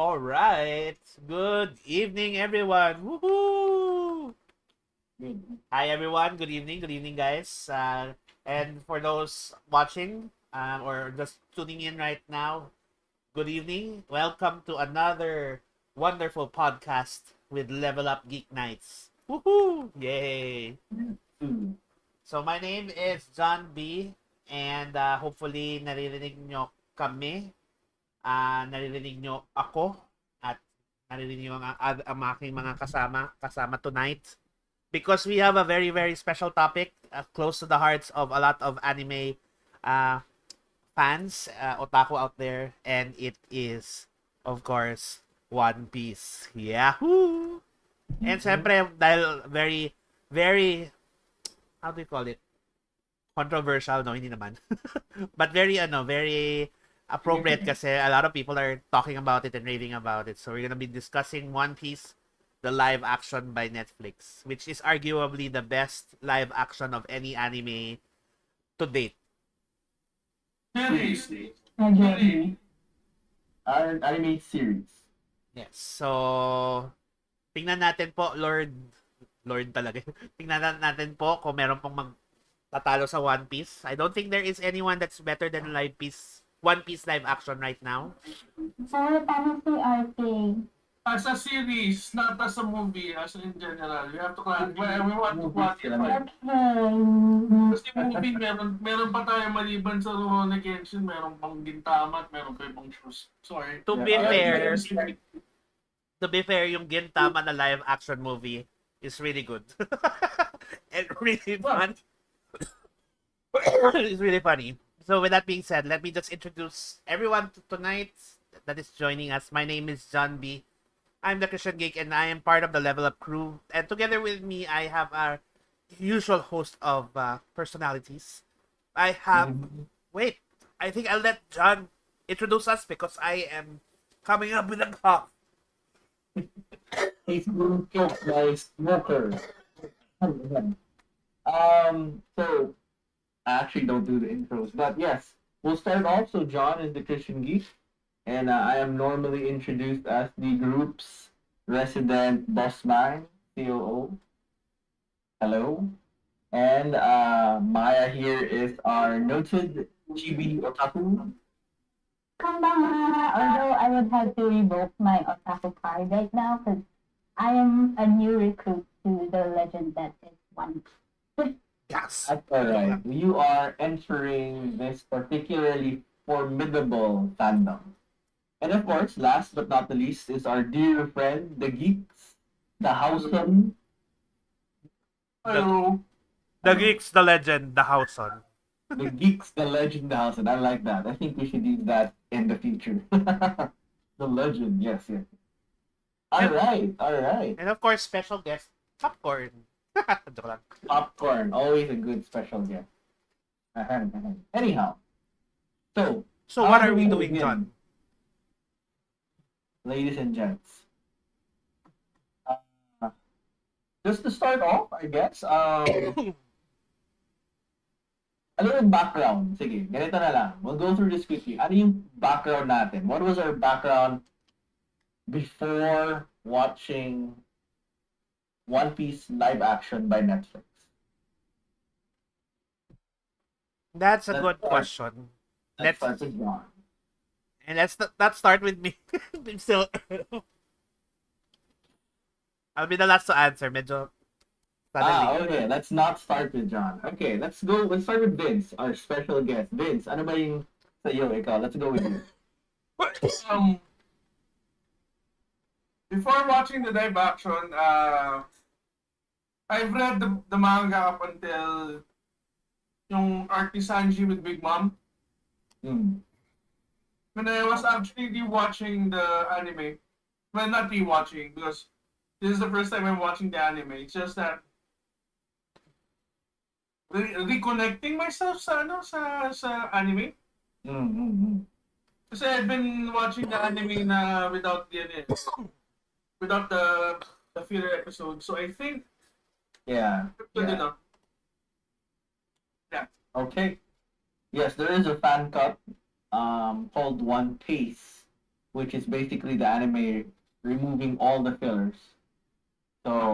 All right. Good evening, everyone. Woohoo! Hi, everyone. Good evening. Good evening, guys. And for those watching or just tuning in right now, good evening. Welcome to another wonderful podcast with Level Up Geek Nights. Woohoo! Yay! So, my name is John B. And hopefully, naririnig nyo kami. Naririnig nyo ako at naririnig nyo ang aking mga kasama tonight because we have a very very special topic close to the hearts of a lot of anime uh, fans, otaku out there, and it is of course One Piece. Yahoo! And syempre dahil very very, how do you call it, controversial, no, hindi naman. But very appropriate kasi a lot of people are talking about it and raving about it. So we're gonna be discussing One Piece, the live action by Netflix, which is arguably the best live action of any anime to date. Anime series. Yes. So tingnan natin po, Lord talaga. Tingnan natin po kung meron pong magtatalo sa One Piece. I don't think there is anyone that's better than One Piece live action right now. Sorry, paano si RK? As a series, not as a movie, as in general. We have to clarify. We want to quantify. Okay. Kasi movie, meron pa tayo maliban sa Rurouni Kenshin, meron pang Gintama at meron pa ibang shows. Sorry. To be fair, yung Gintama na live action movie is really good. And really fun. It's really funny. So with that being said, let me just introduce everyone tonight that is joining us. My name is John B. I'm the Christian Geek and I am part of the Level Up crew. And together with me, I have our usual host of personalities. I have... Wait, I think I'll let John introduce us because I am coming up with a cough. He's being choked by smokers. So I actually don't do the intros, but yes, we'll start off. So John is the Christian Geek, and I am normally introduced as the group's resident boss man, COO. Hello. And Maya here is our noted GB otaku. Konbanwa, although I would have to revoke my otaku card right now because I am a new recruit to the legend that is One Piece. Yes. That's alright. You are entering this particularly formidable fandom. And of course, last but not the least is our dear friend, the Geeks, the Housen. Hello. The Geeks, the Legend, the Houseon. The Geeks, the Legend, the Housen. I like that. I think we should use that in the future. The Legend, yes. Alright. And of course, special guest, Popcorn. Joke lang. Popcorn, always a good special guest. Anyhow, so What how are do we we doing, begin? John? Ladies and gents, just to start off, I guess, a little background. Sige, ganito na lang. We'll go through this quickly. Ano yung background natin? What was our background before watching One Piece live action by Netflix? That's a Let's good start. question. Let's start with John. And let's not start with me. I'm still... I'll be the last to answer. Medyo... suddenly. Okay. Let's not start with John. Okay, let's go. Let's start with Vince, our special guest. Vince, ano ba yung sa'yo? Ikaw, let's go with you. Before watching the live action, I've read the manga up until yung Arc ni Sanji with Big Mom. When I was actually rewatching the anime, well, not rewatching because this is the first time I'm watching the anime. It's just that reconnecting myself sa anime. Kasi I've been watching the anime na without the filler episode. So I think Yeah. good Yeah. enough. Okay. Yes, there is a fan cut called One Piece which is basically the anime removing all the fillers. So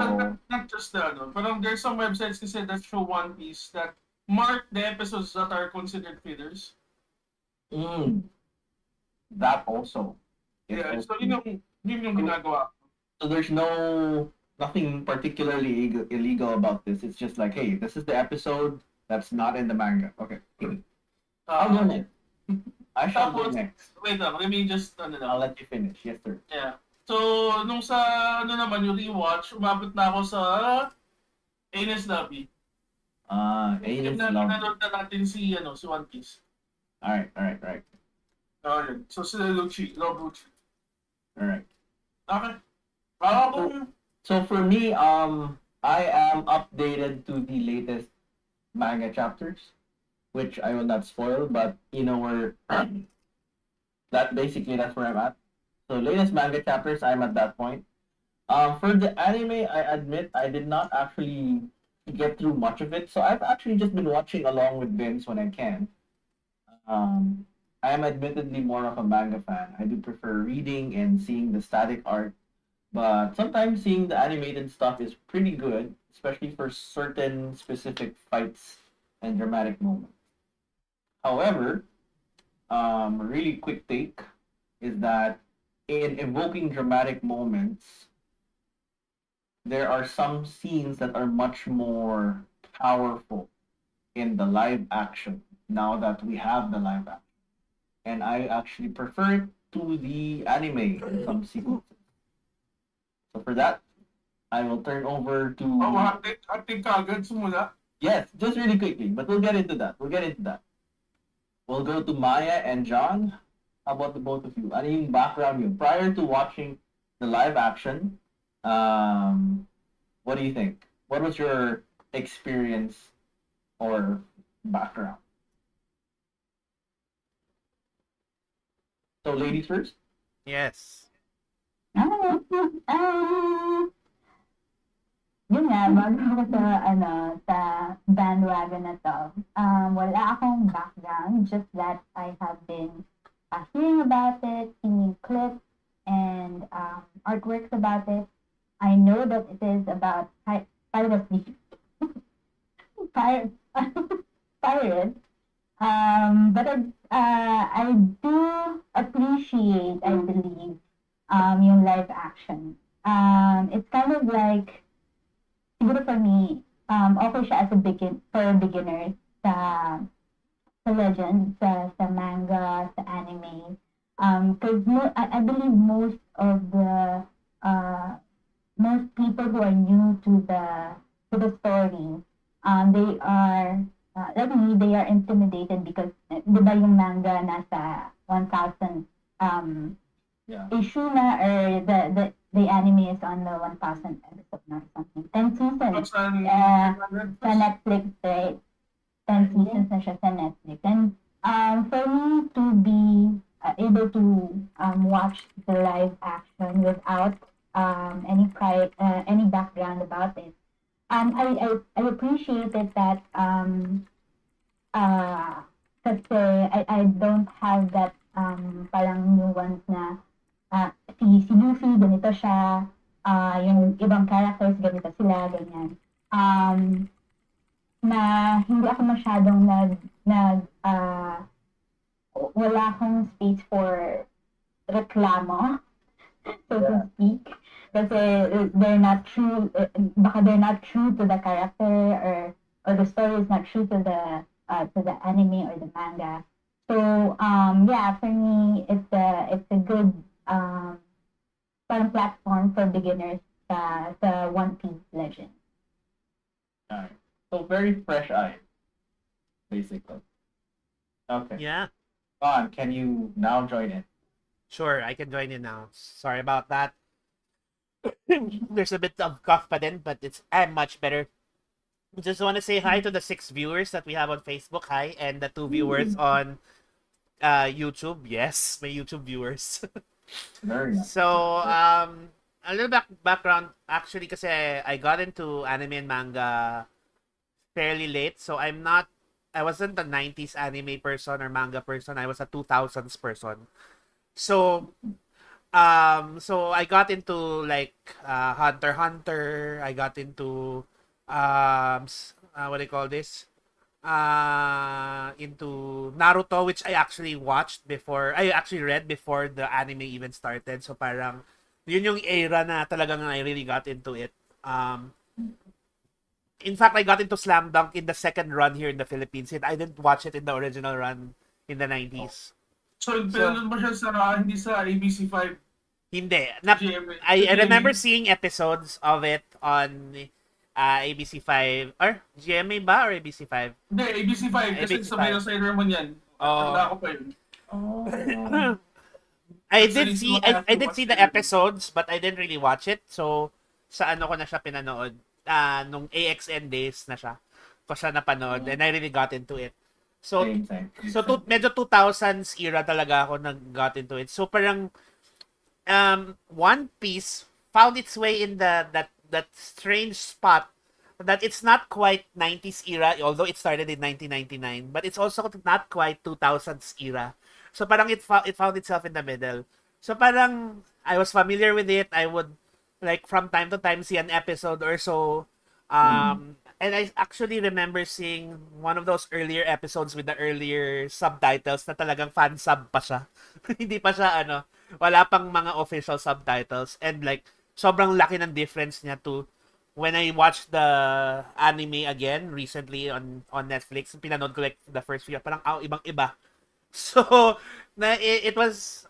Not just that, no. But there's some websites that show One Piece that mark the episodes that are considered fillers. mm, that also is Yeah, also so yun yung ginagawa. so there's nothing particularly illegal about this. It's just like, hey, this is the episode that's not in the manga. Okay, I'll go next. I shall go Tapos, next. wait lang, let me just, I'll let you finish. Yes, sir. Yeah. So, nung sa, naman, yung rewatch, umabot na ako sa Ines Lobby. Aliens Na love. pinanood na natin si One Piece. Alright. Yun. So, sila Lobuchi. Alright. Okay. Ako, So for me, I am updated to the latest manga chapters, which I will not spoil, but you know where that's where I'm at. So latest manga chapters, I'm at that point. For the anime, I admit I did not actually get through much of it, so I've actually just been watching along with Vince when I can. I am admittedly more of a manga fan. I do prefer reading and seeing the static art, but sometimes seeing the animated stuff is pretty good, especially for certain specific fights and dramatic moments. However, really quick take is that in evoking dramatic moments, there are some scenes that are much more powerful in the live action now that we have the live action. And I actually prefer it to the anime in some sequences. So for that, I will turn over to hati ka agad sumula. yes, just really quickly, but we'll get into that. We'll go to Maya and John. How about the both of you? Ano yung background yun? Prior to watching the live action, what do you think? What was your experience or background? So ladies first? Yes. Yun nga, bago ako sa bandwagon na to, wala akong background, just that I have been hearing about it, seeing clips and artworks about it. I know that it is about piracy. Pirates. But I do appreciate, I believe, yung live action. It's kind of like, siguro for me, okay siya as for beginners sa legend, sa manga, sa anime. Because I believe most people who are new to the story, they are like me, they are intimidated because di ba yung manga nasa 1,000 issue na, or the anime is on the 1,000 episode na or something. 10 seasons sa Netflix, right? 10 seasons na siya sa Netflix. And for me to be able to watch the live action without any background about it, I appreciated that kasi I don't have that parang nuance na si Luffy, ganito siya, yung ibang characters, ganito sila, ganyan. Na hindi ako masyadong wala akong space for reklamo, so to speak. Kasi they're not true, baka they're not true to the character, or the story is not true to the anime or the manga. So yeah, for me, it's a good parang platform for beginners sa One Piece Legend. Alright. So very fresh eye, basically. Okay. Yeah. Don, can you now join in? Sure, I can join in now. Sorry about that. There's a bit of cough pa din, but I'm much better. Just want to say hi to the 6 viewers that we have on Facebook. Hi, and the 2 viewers on YouTube. Yes, my YouTube viewers. Very nice. So, a little background. Actually, kasi I got into anime and manga fairly late. So, I wasn't a 90s anime person or manga person. I was a 2000s person. So, So I got into like Hunter x Hunter. I got into what do you call this? Into Naruto, which I actually watched before. I actually read before the anime even started. So parang yun yung era na talagang I really got into it. In fact, I got into Slam Dunk in the second run here in the Philippines. And I didn't watch it in the original run in the 90s. So, pinanood mo siya hindi sa ABC5. Hindi. I remember GMA? seeing episodes of it on ABC5 or GMA ba or ABC5? Hindi, ABC5. Kasi ABC5. sabay na sa Raymond yan. Tanda ko pa yun. Oh. I That's did the reason see why I have I to did watch see the it. episodes but I didn't really watch it. So sa ano ko na siya pinanood nung AXN days na siya. Ko siya napanood and I really got into it. So Same. medyo 2000s era talaga ako nag-got into it. So parang One Piece found its way in that strange spot that it's not quite 90s era although it started in 1999 but it's also not quite 2000s era. So parang it found itself in the middle. So parang I was familiar with it. I would like from time to time see an episode or so. And I actually remember seeing one of those earlier episodes with the earlier subtitles na talagang fan sub pa siya. Hindi pa siya wala pang mga official subtitles and like sobrang laki ng difference niya to when I watched the anime again recently on Netflix. Pinanood ko like the first few parang ibang-iba. So it was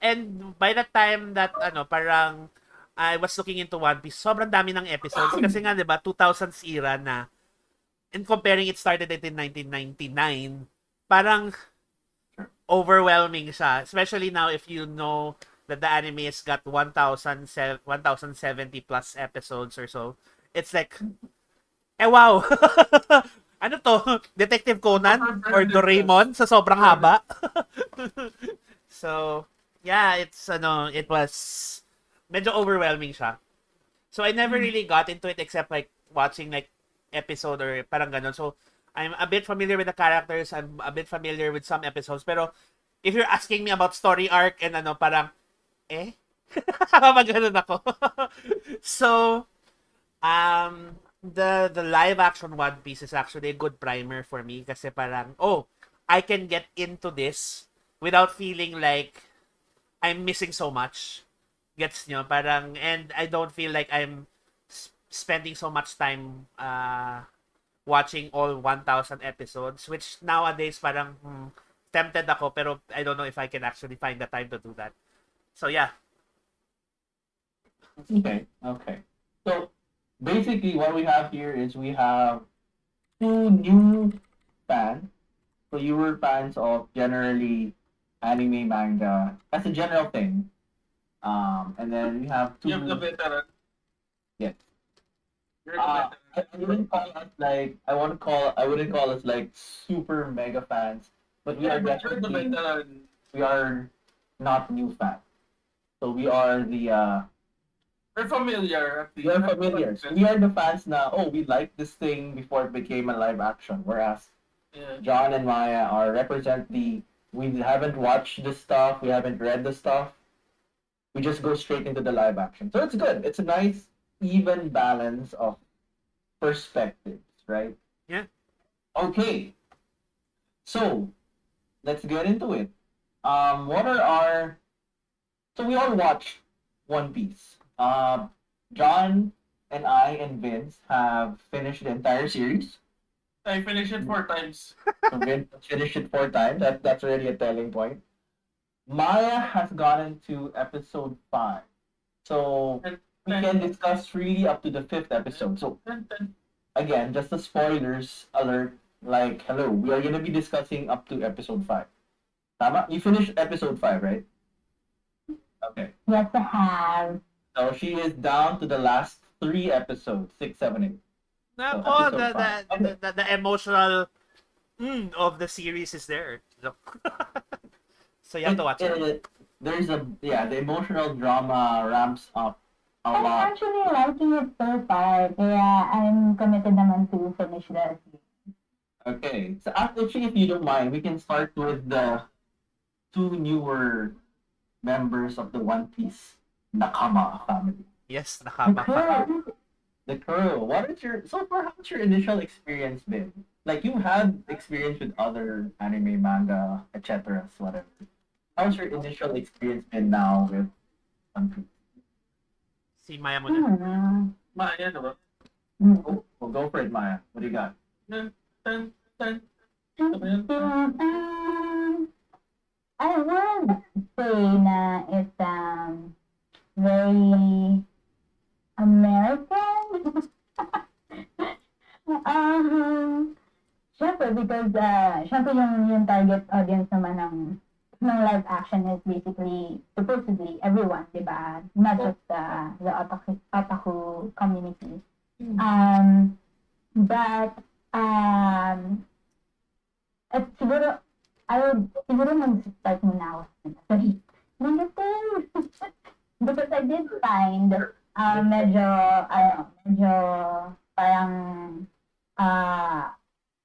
and by the time that parang I was looking into One Piece, sobrang dami ng episodes kasi nga 'di ba 2000s era na and comparing it started in 1999, parang overwhelming siya, especially now if you know that the anime has got 1070 plus episodes or so. It's like wow. Ano to? Detective Conan or Doraemon sa sobrang haba? So, yeah, it was medyo overwhelming siya. So I never really got into it except like watching like episode or parang ganun. So I'm a bit familiar with the characters, I'm a bit familiar with some episodes, pero if you're asking me about story arc and parang kapag ganun ako. So the live action One Piece is actually a good primer for me kasi parang I can get into this without feeling like I'm missing so much. Gets nyo? Parang, and I don't feel like I'm spending so much time watching all 1,000 episodes, which nowadays parang tempted ako, pero I don't know if I can actually find the time to do that. So, yeah. Okay. So basically what we have here is we have two new fans. So you were fans of generally anime manga. That's a general thing. And then we have two. You have the veteran. Yes. You're the veteran. I wouldn't call us like I wouldn't call us like super mega fans, but we are You're the definitely veteran. we are not new fans. So we are the We're familiar. we are familiar. So we are the fans na we liked this thing before it became a live action. Whereas Yeah. John and Maya are represent we haven't watched the stuff, we haven't read the stuff. We just go straight into the live action. So it's good. It's a nice even balance of perspectives, right? Yeah. Okay. So let's get into it. What are our so we all watch One Piece. John and I and Vince have finished the entire series. I finished it 4 times. So Vince finished it 4 times. That's already a telling point. Maya has gotten to episode 5. So we can discuss really up to the 5th episode. So again, just a spoilers alert. Like, hello, we are gonna be discussing up to episode 5. Tama? You finished episode 5, right? Okay. Yes, I have. So she is down to the last 3 episodes, 6, 7, 8. Nako, episode five. Okay. the emotional of the series is there. So you have to watch it. There's the emotional drama ramps up a I'm lot. actually liking it so far. Kaya I'm committed naman to finish the series. Okay. So actually, if you don't mind, we can start with the two newer members of the One Piece Nakama family. Yes, The nakama fa. crew. The crew. What is your so far? How's your initial experience been? Like you've had experience with other anime, manga, etc. Whatever. How's your initial experience been now with One Piece? Si Maya muna. Maya, diba? Oh, well, go for it, Maya. What do you got? Tan, tan, tan. I would say na it's very American. Syempre because syempre yung target audience naman ng live action is basically supposedly everyone, di ba? Not just the otaku community. But at siguro siguro mag-start muna ako sa negative. Because I did find medyo parang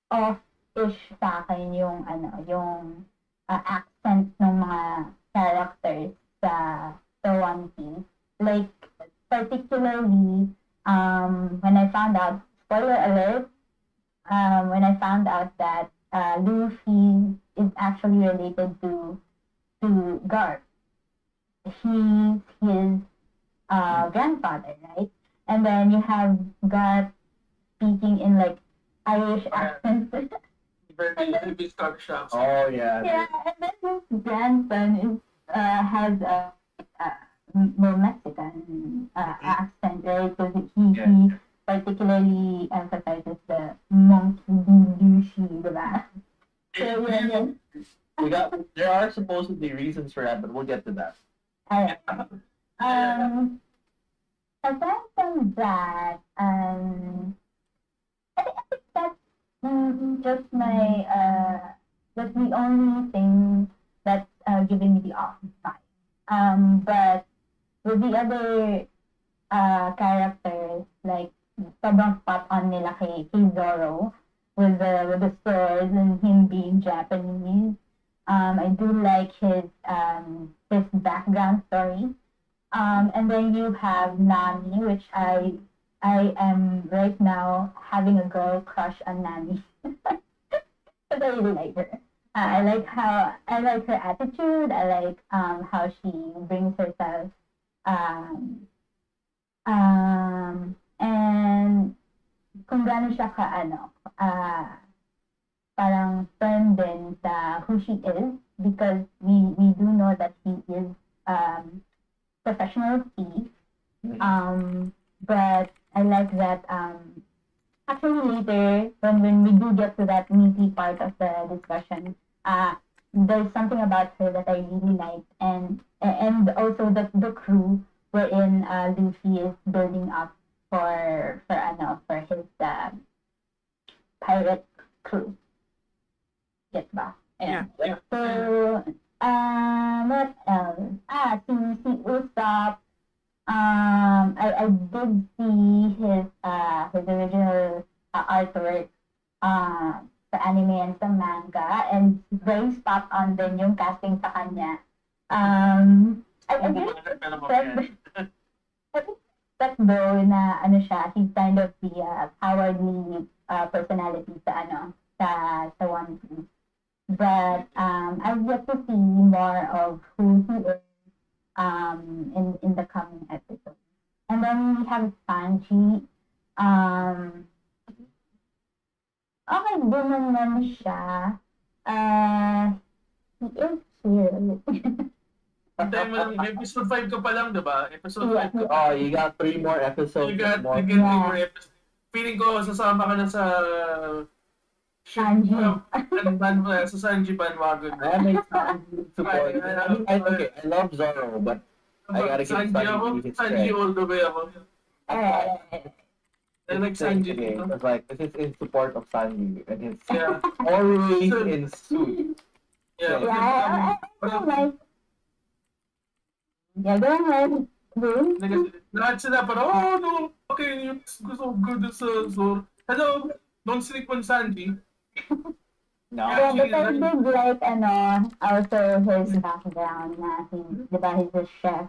off-ish sa akin yung accent ng mga characters sa One Piece. Like particularly when I found out, spoiler alert, when I found out that Luffy is actually related to Garp. He's his grandfather, right? And then you have Garp speaking in like Irish accent. Very Scottish accent. Oh yeah. Yeah, and then his grandson is has a more Mexican accent, right? Because he particularly emphasizes the monkey douchey, diba? So yeah. There are supposedly reasons for that, but we'll get to that. Alright. Aside from that, I think that's just my that's the only thing that's giving me the off vibe. But with the other characters, like sobrang spot on nila kay Zoro with the swords and him being Japanese. I do like his background story. And then you have Nami, which I am right now having a girl crush on Nami. Because I really like her. I like her attitude. I like how she brings herself. And kung gaano siya parang firm din sa who she is, because we do know that he is professional thief. But I like that actually later when we do get to that meaty part of the discussion, there's something about her that I really like, and also the crew wherein Luffy is building up for his pirate crew. Get ba? Yeah. So what else? Si Usopp. I did see his original artwork sa anime and sa manga, and very spot on din yung casting sa kanya. I didn't expect though na siya, he's kind of the cowardly personality sa One Piece. But I've yet to see more of who he is in the coming episode. And then we have Sanji. Okay din naman siya. He is cute. Episode 5 ka pa lang, diba? Episode 5 ka. Oh, you got 3 more episodes. You got more. 3 more episodes. Feeling ko, sasama ka na sa Sanji. Sa Sanji bandwagon. I am a Sanji supporter. I love Zoro, but I gotta give Sanji his Sanji credit. all the way ako. I like Sanji dito. It's like, this is in support of Sanji, and it's Yeah. always in suit. Yeah. Yeah, I feel like. Yeah, go ahead. Boom. Lahat sila parang, oh no, okay, yung gusto good sa Zoro. Hello, don't sleep on Sanji. No. Yeah, but I Actually, did like, also his background na di ba, he's a chef.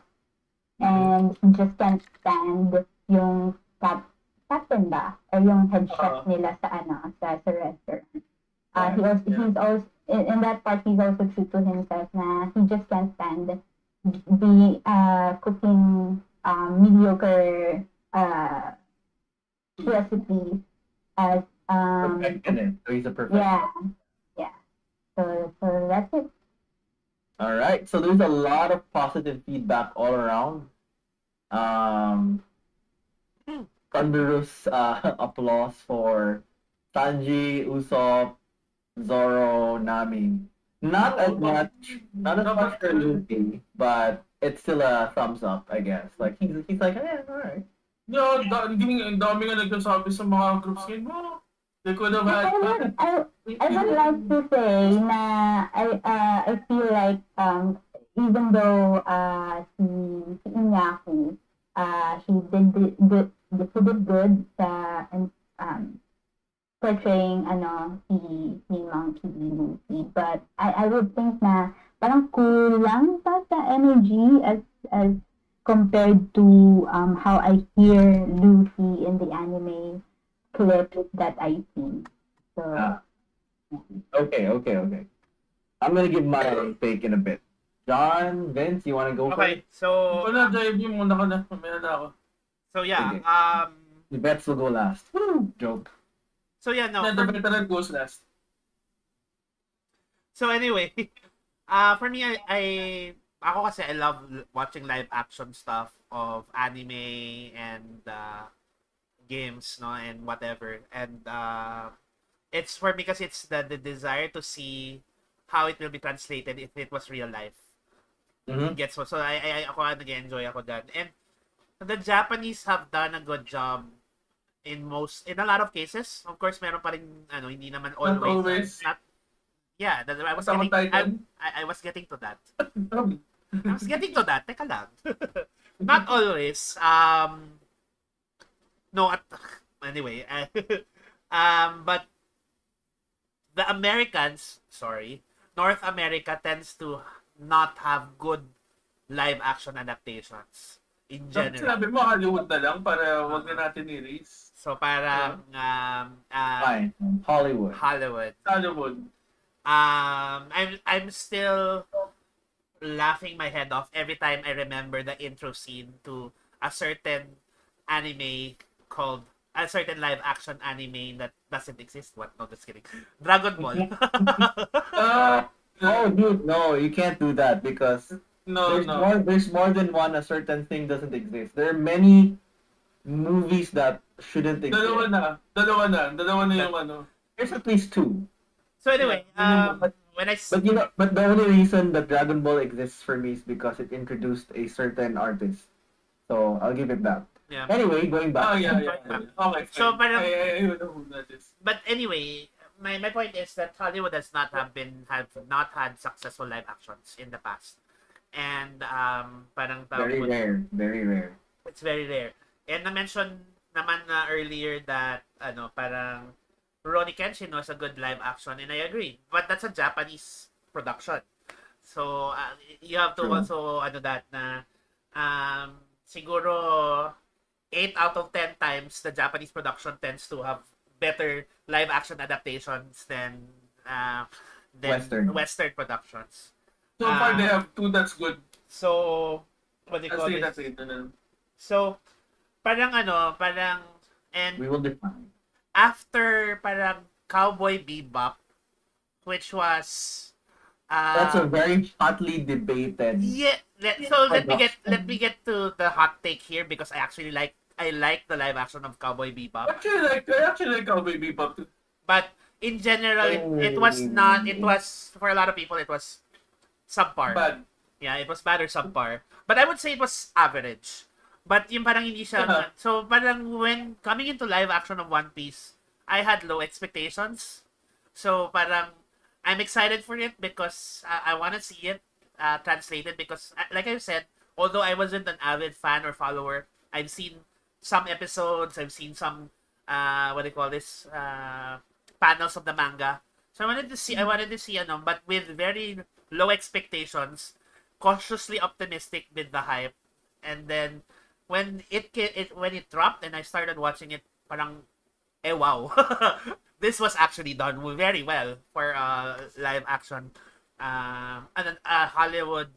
And he just can't stand yung captain ba? Or yung head chef nila sa restaurant. He's also, in that part, he's also true to himself na he just can't stand cooking mediocre recipes as Perfectionist. So he's a perfectionist. yeah. So that's it. All right. So there's a lot of positive feedback all around. Thunderous applause for Sanji, Usopp, Zoro, Nami. Not as much for Luffy, but it's still a thumbs up, I guess. Like he's like, all right. no, ang dami nga nagsasabi sa mga groups ngayon. Oh, they could have had... I would like to say na I feel like even though si Inyaku he did good sa portraying si Monkey Luffy, but I would think na parang kulang pa sa energy as compared to how I hear Luffy in the anime clip that I see. So Okay. I'm gonna give my take in a bit. John, Vince, you wanna go Okay, so Wala, drive yung muna ka na. Mamaya na ako. so yeah, first? The bets will go last. Joke. so yeah, no. The veteran goes last. So anyway, for me, ako kasi I love watching live action stuff of anime and games, no, and whatever. And it's for me kasi it's the desire to see how it will be translated if it was real life. Mm-hmm. Gets mo? So ako nag-enjoy ako dyan. And the Japanese have done a good job in a lot of cases. Of course, meron pa rin hindi naman always. Not always. Yeah, I was Attack on getting Titan. I was getting to that. I was getting to that. Teka lang. Not always. No, anyway. But the North America tends to not have good live action adaptations in Bakit general. sinabi mo Hollywood na lang para wag na natin i-raise? So parang Fine. Hollywood. Hollywood. I'm still laughing my head off every time I remember the intro scene to a certain live action anime that doesn't exist. What? No, just kidding. Dragon Ball. Oh, dude, no, you can't do that because No. there's more than one. A certain thing doesn't exist. There are many movies that shouldn't exist. Dalawa na yung ano. There's at least two. So anyway, when I But the only reason that Dragon Ball exists for me is because it introduced a certain artist. So I'll give it that. yeah. Anyway, going back. Oh, yeah. Okay, So, fine. parang- I don't know who that is. But anyway, my point is that Hollywood has not not had successful live actions in the past. And parang Very rare. it's very rare. And na-mention naman na earlier that parang Rurouni Kenshin was a good live action, and I agree. But that's a Japanese production. So you have to True. also that na siguro 8 out of 10 times the Japanese production tends to have better live action adaptations than Western productions. So far, they have two that's good. So what do you call That's it? it. So parang and We will define. after parang Cowboy Bebop, which was That's a very hotly debated. yeah. Let me get to the hot take here because I like the live action of Cowboy Bebop, I actually like Cowboy Bebop too. but in general it was not. It was for a lot of people it was subpar. Bad. Yeah, it was bad or subpar. But I would say it was average. But yung parang hindi siya... Yeah. So parang when coming into live action of One Piece, I had low expectations. So parang I'm excited for it because I want to see it translated because like I said, although I wasn't an avid fan or follower, I've seen some episodes, I've seen some panels of the manga. So I wanted to see but with very low expectations, cautiously optimistic with the hype. And then when when it dropped and I started watching it, parang wow. This was actually done very well for live action Hollywood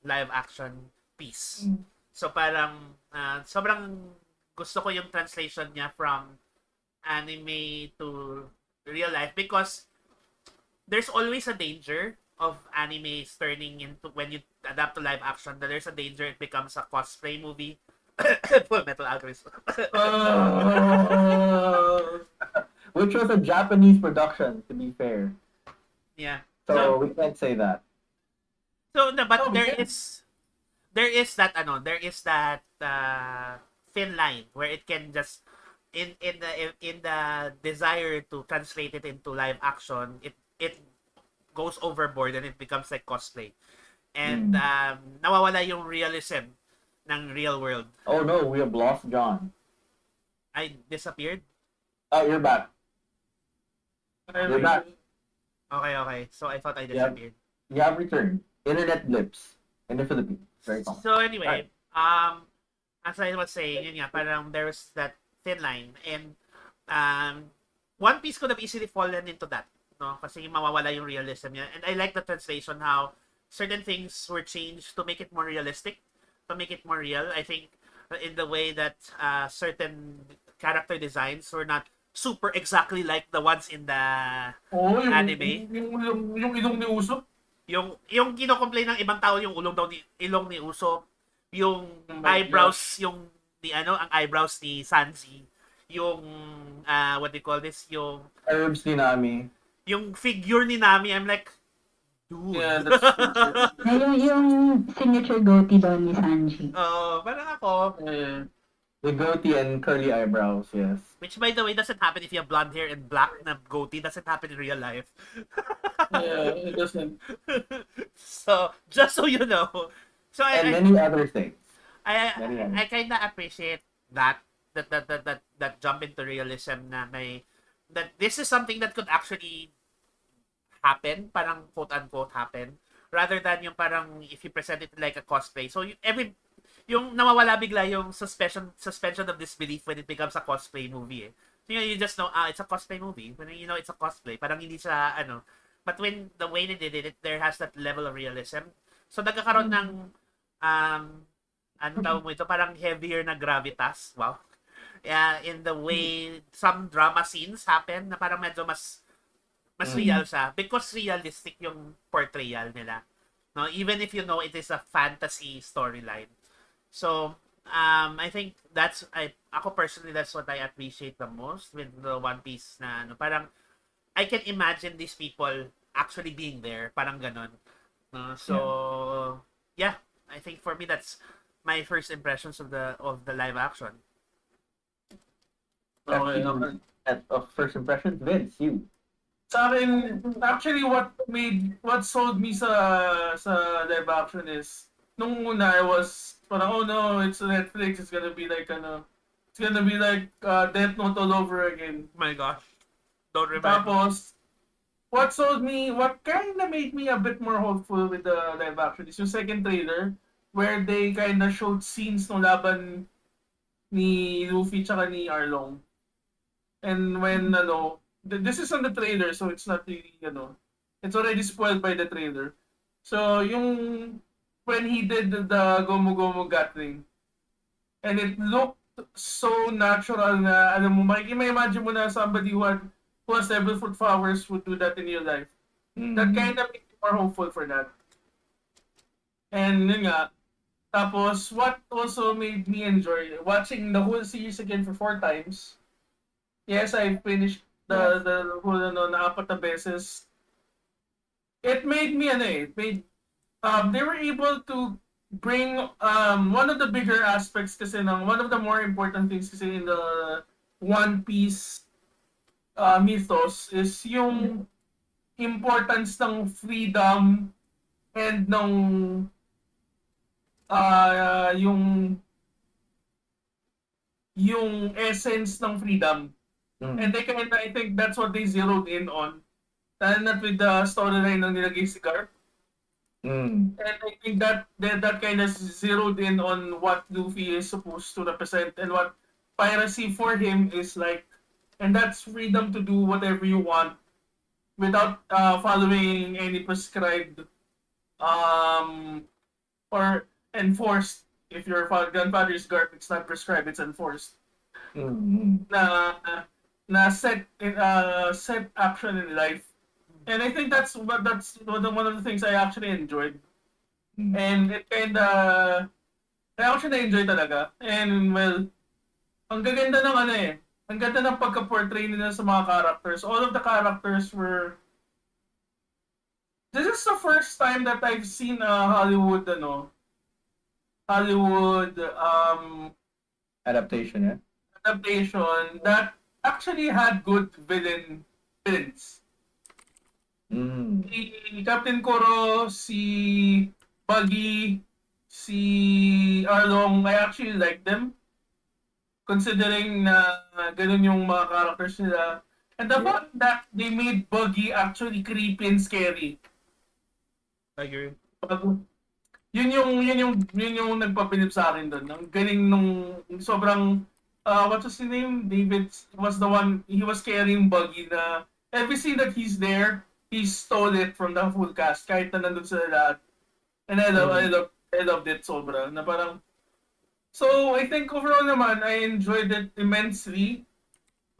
live action piece. So parang sobrang gusto ko yung translation niya from anime to real life because there's always a danger of animes turning into when you adapt to live action that there's a danger it becomes a cosplay movie. Full Metal Alchemist. Which was a Japanese production, to be fair. Yeah. So we can't say that. So no, but there yeah. is there is that thin line where it can just in the desire to translate it into live action, it goes overboard and it becomes like cosplay. And nawawala yung realism ng real world. Oh no, we have lost John. I disappeared? Oh, you're back. You're back. Okay. So I thought I disappeared. You have returned. Internet blips in the Philippines. Very common. So anyway, Right. as I was saying, yun nga, parang there's that thin line. And One Piece could have easily fallen into that. No? Kasi mawawala yung realism niya. And I like the translation how certain things were changed to make it more realistic, to make it more real. I think in the way that certain character designs were not super exactly like the ones in the anime. Yung ilong ni Usopp. Yung kino-complain ng ibang tao yung ilong ni Usopp, yung Oh my eyebrows yung ang eyebrows ni Sanji, yung what do you call this, yung Herbs ni Nami. yung figure ni Nami. I'm like, dude. Yeah, that's true. Yung signature goatee daw ni Sanji. Parang ako, The goatee and curly eyebrows, yes. which by the way doesn't happen if you have blonde hair and black na goatee, doesn't happen in real life. Yeah, it doesn't. So, just so you know. So And many other things. I kind of appreciate that jump into realism na that this is something that could actually happen, parang quote unquote happen, rather than yung parang if you present it like a cosplay. So yung nawawala bigla yung suspension of disbelief when it becomes a cosplay movie. You just know it's a cosplay movie. When you know it's a cosplay, parang hindi siya but when the way they did it, there has that level of realism. So nagkakaroon ng ano tawag mo ito, parang heavier na gravitas. Wow. In the way some drama scenes happen na parang medyo mas real siya because realistic yung portrayal nila. No, even if you know it is a fantasy storyline. So, I think ako personally, that's what I appreciate the most with the One Piece na parang I can imagine these people actually being there, parang ganon. No, so yeah, I think for me that's my first impressions of the live action. Okay. Of first impressions, Vince, you. Sa akin, actually, what sold me sa live action is, nung una, I was, parang, oh no, it's Netflix, it's gonna be like Death Note all over again. My gosh. Don't remind me. Tapos, what kind of made me a bit more hopeful with the live action is yung second trailer, where they kind of showed scenes ng laban ni Luffy tsaka ni Arlong. And when, this is on the trailer, so it's not really, it's already spoiled by the trailer. So, when he did the Gomu Gomu Gatling, and it looked so natural na, imagine mo na somebody who has several foot flowers would do that in real life. That kind of made me more hopeful for that. And yun nga, tapos what also made me enjoy watching the whole series again for 4 times. Yes, I finished the whole na 4 na beses. It made me they were able to bring one of the bigger aspects kasi one of the more important things kasi in the One Piece mythos is yung importance ng freedom and ng yung essence ng freedom. And I think that's what they zeroed in on. Not with the storyline ng nilagay si Garp. Mm. And I think that kind of zeroed in on what Luffy is supposed to represent and what piracy for him is like. And that's freedom to do whatever you want without following any prescribed um, or enforced. If your grandfather's Garp, it's not prescribed, it's enforced. Mm. Na set action in life. And I think that's one of the things I actually enjoyed. Mm. And it kinda I actually enjoy talaga. And well, ang gaganda ng ano eh. Ang ganda ng pagka-portray nila sa mga characters. All of the characters were This is the first time that I've seen a Hollywood Adaptation, yeah. adaptation that actually had good villains. Mm. Si Captain Kuro, si Buggy, si Arlong, I actually like them. Considering na ganun yung mga characters nila. And the fact that they made Buggy actually creepy and scary. I agree. Yun yung nagpapilip sa akin doon. Ang galing nung sobrang what's his name? David was the one, he was carrying Buggy na every scene that he's there, he stole it from the full cast kahit na nandun sila lahat. And I loved it sobra. Na parang so I think overall naman I enjoyed it immensely.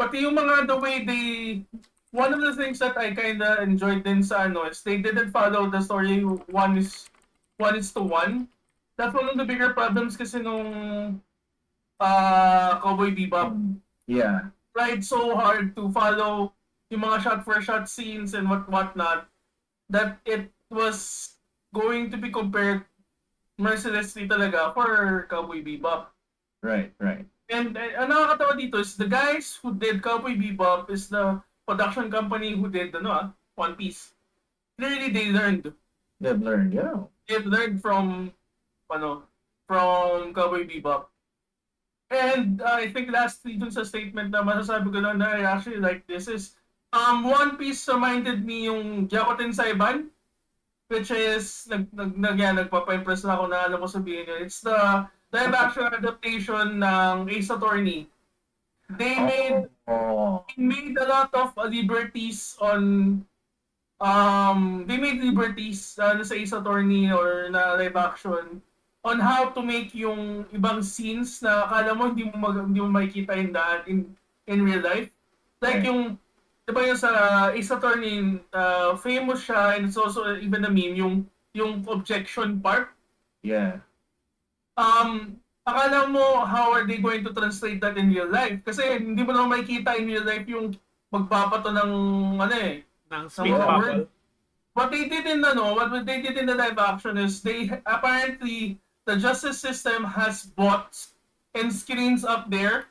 Pati yung mga the way they one of the things that I kinda enjoyed din sa ano is they didn't follow the story one is to one. That's one of the bigger problems kasi nung Cowboy Bebop. Yeah. Tried so hard to follow yung mga shot-for-shot scenes and whatnot that it was going to be compared mercilessly talaga for Cowboy Bebop. Right. And ang nakakatawa dito is the guys who did Cowboy Bebop is the production company who did One Piece. Clearly they learned. They've learned, yeah. They've learned from Cowboy Bebop. And I think lastly dun sa statement na masasabi ko lang na I actually like this is One Piece reminded me yung Gyakuten Saiban, which is nagpapa-impress na ako na alam ko sabihin yun. It's the live action adaptation ng Ace Attorney. They made a lot of liberties on they made liberties sa Ace Attorney or na live action on how to make yung ibang scenes na akala mo hindi mo makikita in real life. Like yung di ba yung sa Ace Attorney famous siya and it's also even a meme yung objection part. Yeah. Akala mo how are they going to translate that in real life? Kasi hindi mo naman makikita in real life yung magpapato ng Ng speak bubble. What they did in the live action is they apparently the justice system has bots and screens up there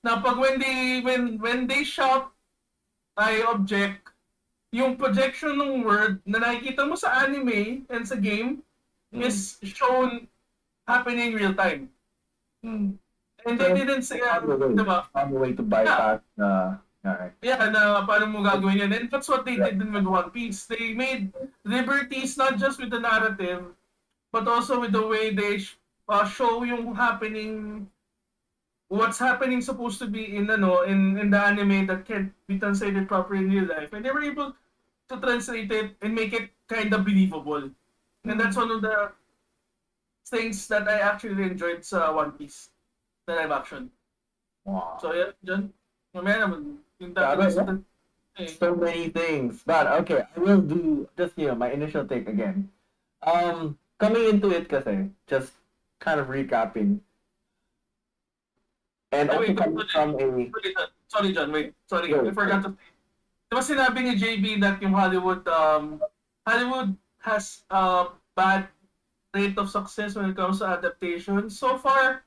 na pag when they shout I object, yung projection ng word na nakikita mo sa anime and sa game is shown happening real time. Mm. And they didn't say, diba? On the way to bypass Yeah, na paano mo gagawin yun. And that's what they did with One Piece. They made liberties not just with the narrative, but also with the way they show yung what's happening supposed to be in the anime that can't be translated properly in real life. And they were able to translate it and make it kind of believable. And that's one of the things that I actually enjoyed sa One Piece, the live action. Wow. So yeah, John, mamaya naman. So many things. But okay, I will do just my initial take again. Coming into it kasi, just kind of recapping. And also coming from a Sorry, John, wait. Sorry, Go, I forgot to say. Diba sinabi ni JB that yung Hollywood has a bad rate of success when it comes to adaptation. So far,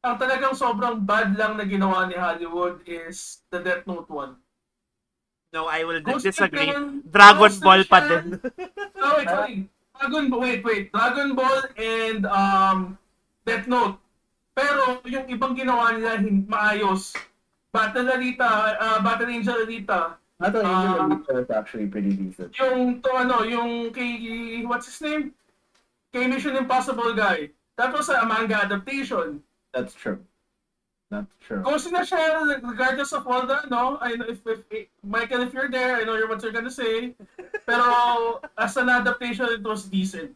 ang talagang sobrang bad lang na ginawa ni Hollywood is the Death Note one. No, I will Ghost disagree. in the Dragon Ghost in Ball the pa Shell. din. No, wait, sorry. Dragon Ball and Death Note. Pero yung ibang ginawa nila maayos. Battle Angel Alita, I thought Angel Ah, Alita was actually pretty decent. yung kay, what's his name? Kay Mission Impossible guy. That was a manga adaptation. That's true. That's true. Kung sina siya, regardless of all that, no? I know if Michael, if you're there, I know what you're gonna say. Pero as an adaptation, it was decent.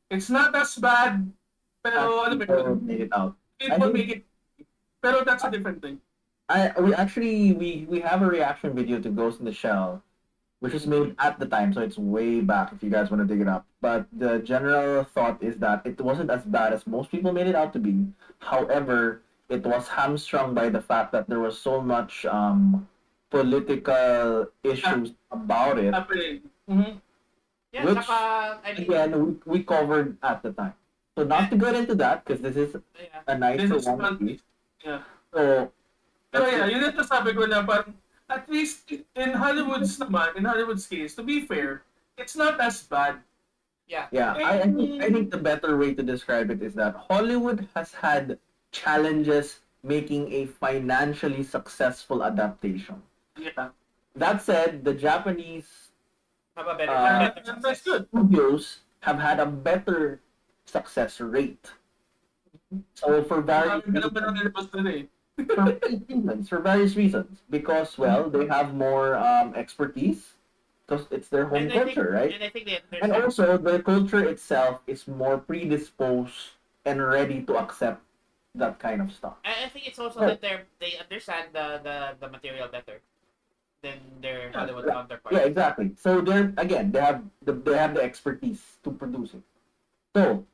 It's not as bad, pero alam mo People yun, made it out. I people make think it. Pero that's a different thing. we have a reaction video to Ghost in the Shell, which was made at the time, so it's way back if you guys want to dig it up. But the general thought is that it wasn't as bad as most people made it out to be. However, it was hamstrung by the fact that there was so much political issues about it. Happening. Mm-hmm. Yeah, Which, saka, I mean, Again, we covered at the time. So not to get into that, because this is yeah. a nicer This is one fun. piece. Yeah. So, Pero yeah, yun yung sabi ko na parang, at least in Hollywood's case, to be fair, it's not as bad. Yeah. yeah, I think the better way to describe it is that Hollywood has had challenges making a financially successful adaptation. Yeah. That said, the Japanese Have a better, Uh, That's good. studios have had a better success rate. So for various Marami ka naman ang reasons, nilabas na eh. for various reasons, because well, they have more expertise, because it's their home And I think, culture, right? and I think they And understand. also, the culture itself is more predisposed and ready to accept that kind of stuff. I think it's also Yeah. that they understand the material better than their Hollywood Yeah. counterparts. Yeah, exactly. So they're again, they have the expertise to produce it. So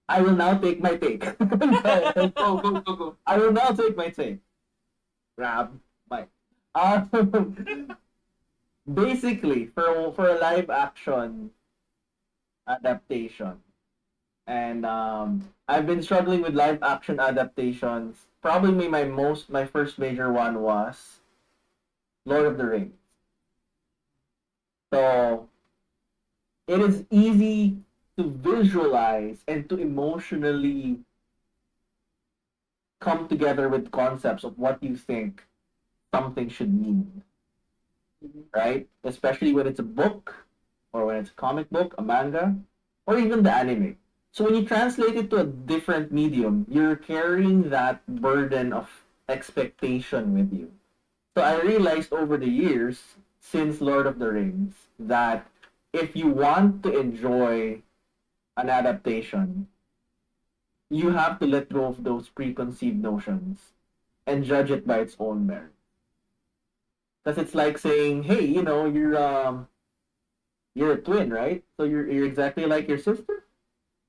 I will now take my take. Go. I will now take my take. Grab Mike. Basically, for a live action adaptation, and I've been struggling with live action adaptations. Probably my first major one was Lord of the Rings. So it is easy to visualize and to emotionally come together with concepts of what you think something should mean. Right? Especially when it's a book, or when it's a comic book, a manga, or even the anime. So when you translate it to a different medium, you're carrying that burden of expectation with you. So I realized over the years, since Lord of the Rings, that if you want to enjoy an adaptation, you have to let go of those preconceived notions and judge it by its own merit. Because it's like saying, hey, you're a twin, right? So you're exactly like your sister,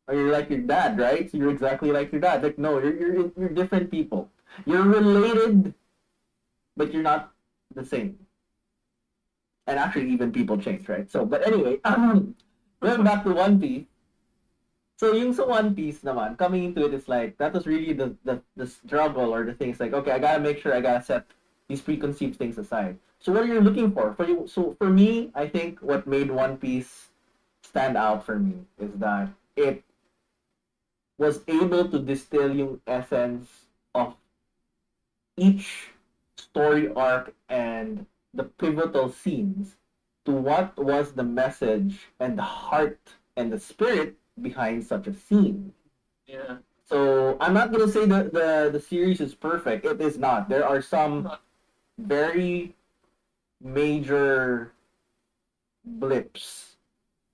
or you're like your dad, right? So you're exactly like your dad. Like no, you're different people. You're related, but you're not the same. And actually, even people change, right? So, but anyway, going back to One Piece. So yung sa One Piece naman, coming into it is like, that was really the struggle or the things like, okay, I gotta make sure I gotta set these preconceived things aside. So what are you looking for? So for me, I think what made One Piece stand out for me is that it was able to distill yung essence of each story arc and the pivotal scenes to what was the message and the heart and the spirit behind such a scene. Yeah. So I'm not gonna say that the series is perfect. It is not. There are some very major blips.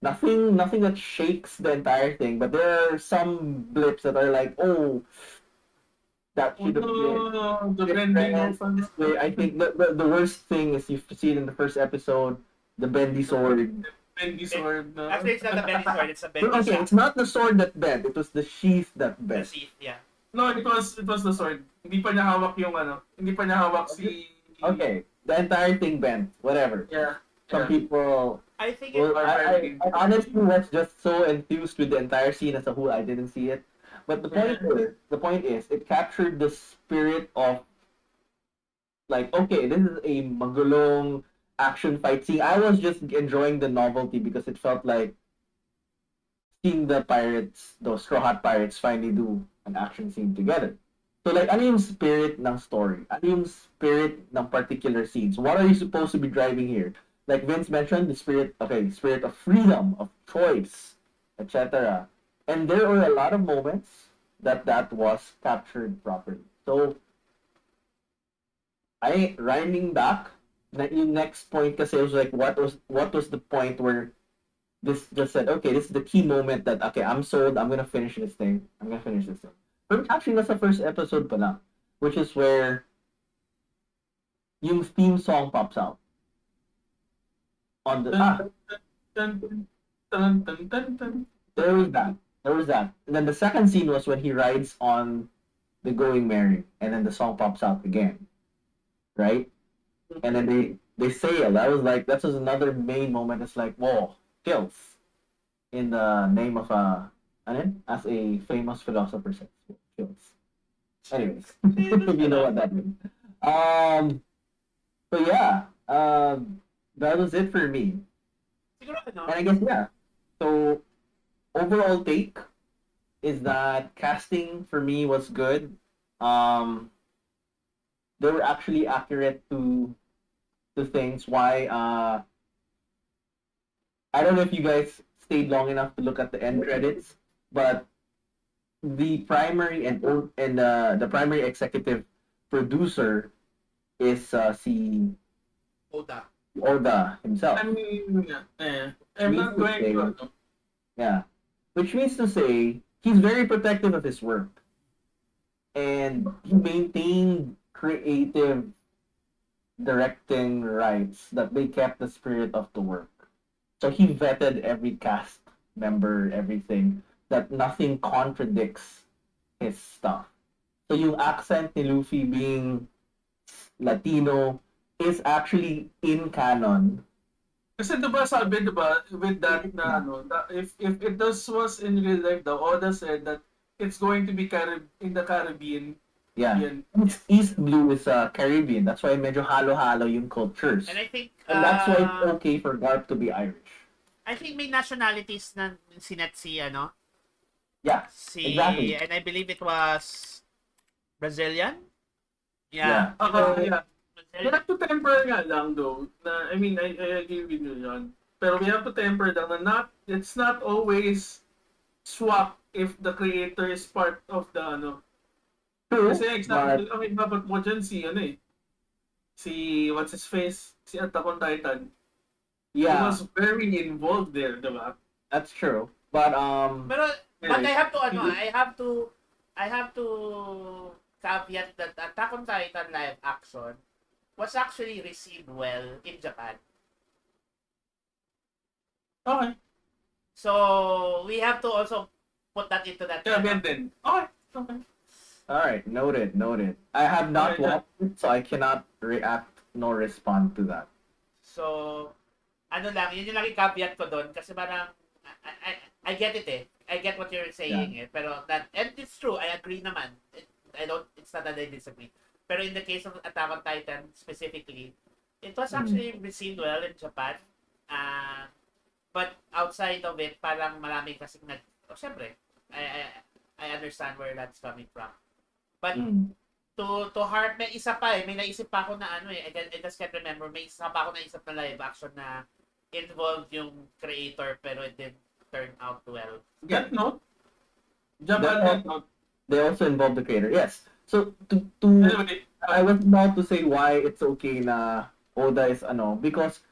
Nothing that shakes the entire thing, but there are some blips that are like, oh, that should have been The bending of this way. I think the worst thing is you see it in the first episode, the bendy sword. bendy sword. No? Actually, it's not a bendy sword. It's a bendy Okay, shaft. it's not the sword that bent. It was the sheath that The bent. sheath, yeah. No, it was the sword. Hindi pa niya hawak yung ano. Hindi pa niya hawak si... Okay, the entire thing bent. Whatever. Yeah. Some people. I think Well, it, I honestly was just so enthused with the entire scene as a whole. I didn't see it, but the point is, it captured the spirit of like, okay, this is a magulong action fight scene. I was just enjoying the novelty because it felt like seeing the pirates, those Straw Hat Pirates, finally do an action scene together. So like, ano yung spirit ng story? Ano yung spirit ng particular scenes? What are you supposed to be driving here? Like Vince mentioned, the spirit, okay, spirit of freedom, of choice, etc. And there were a lot of moments that was captured properly. So, rhyming back, yung next point kasi was like, what was the point where this just said, okay, this is the key moment that, okay, I'm sold, I'm gonna finish this thing. I'm gonna finish this thing. But actually, that's the first episode pa lang, which is where yung theme song pops out. On the, Dun, dun, dun, dun, dun. there was that. There was that. And then the second scene was when he rides on the Going Merry, and then the song pops out again. Right? And then they sail. That was another main moment. It's like, whoa, kills. In the name of as a famous philosopher says, kills. Anyways, you know what that means. So yeah, that was it for me. Siguro ano, And I guess yeah. So overall take is that casting for me was good. They were actually accurate to things. Why I don't know if you guys stayed long enough to look at the end credits, but the primary the primary executive producer is si Oda. Oda himself. I'm not going to, ano. Yeah, which means to say he's very protective of his work, and he maintained creative directing rights that they kept the spirit of the work. So he vetted every cast member, everything, that nothing contradicts his stuff. So yung accent ni Luffy being Latino is actually in canon. Kasi diba sabi, diba, with that na ano, if it was in real life, the Oda said that it's going to be in the Caribbean. Yeah. Yan. East Blue is Caribbean. That's why medyo halo-halo yung cultures. And I think And that's why it's okay for Garp to be Irish. I think may nationalities na sinet si ano, Yeah, si exactly. and I believe it was Brazilian. Yeah. Yeah. Yeah. You Brazilian. have to temper nga lang though. Na, I mean, I agree with you, John. Pero we have to temper lang na it's not always swap if the creator is part of the ano. True, Kasi example, but ang ibabat mo dyan si ano eh. Si what's his face? Si Attack on Titan. He yeah, was very involved there, diba? that's true. But But I have to ano, I have to caveat that Attack on Titan live action was actually received well in Japan. Okay. So we have to also put that into that. Kaya yan din. Okay. Okay. all right, noted. I have not Okay, yeah. watched it, so I cannot react nor respond to that. So ano lang, yun yung lagi caveat ko doon kasi parang I get it eh. I get what you're saying eh. Pero that, and it's true, I agree naman. It's not that I disagree. Pero in the case of Attack on Titan specifically, it was actually received well in Japan. But outside of it, parang marami kasing syempre, I understand where that's coming from. But to harp, may isa pa eh, may naisip pa ako na ano eh, I just can't remember, may isa pa ako naisip na live action na involved yung creator pero it didn't turn out well. Death Note? Japan Death Death Note. They also involve the creator. Yes. So to Anyway, I was about to say why it's okay na Oda is because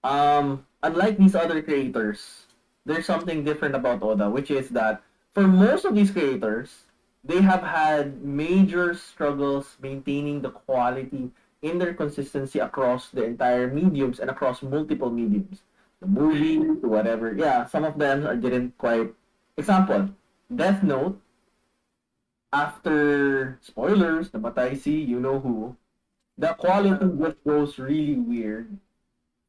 unlike these other creators, there's something different about Oda, which is that for most of these creators, they have had major struggles maintaining the quality in their consistency across the entire mediums and across multiple mediums. The movie, whatever. Yeah, some of them didn't quite. Example, Death Note. After spoilers, namatay si you know who. The quality just goes really weird.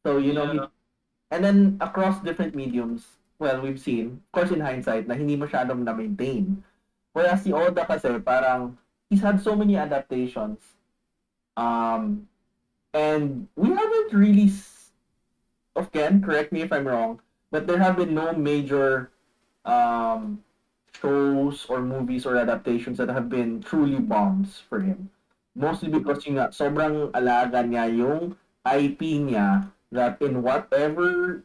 So and then across different mediums, well, we've seen, of course in hindsight, na hindi masyadong na-maintain. Whereas si Oda kasi parang he's had so many adaptations. And we haven't really again, correct me if I'm wrong, but there have been no major shows or movies or adaptations that have been truly bombs for him. Mostly because yun nga, sobrang alaga niya yung IP niya that in whatever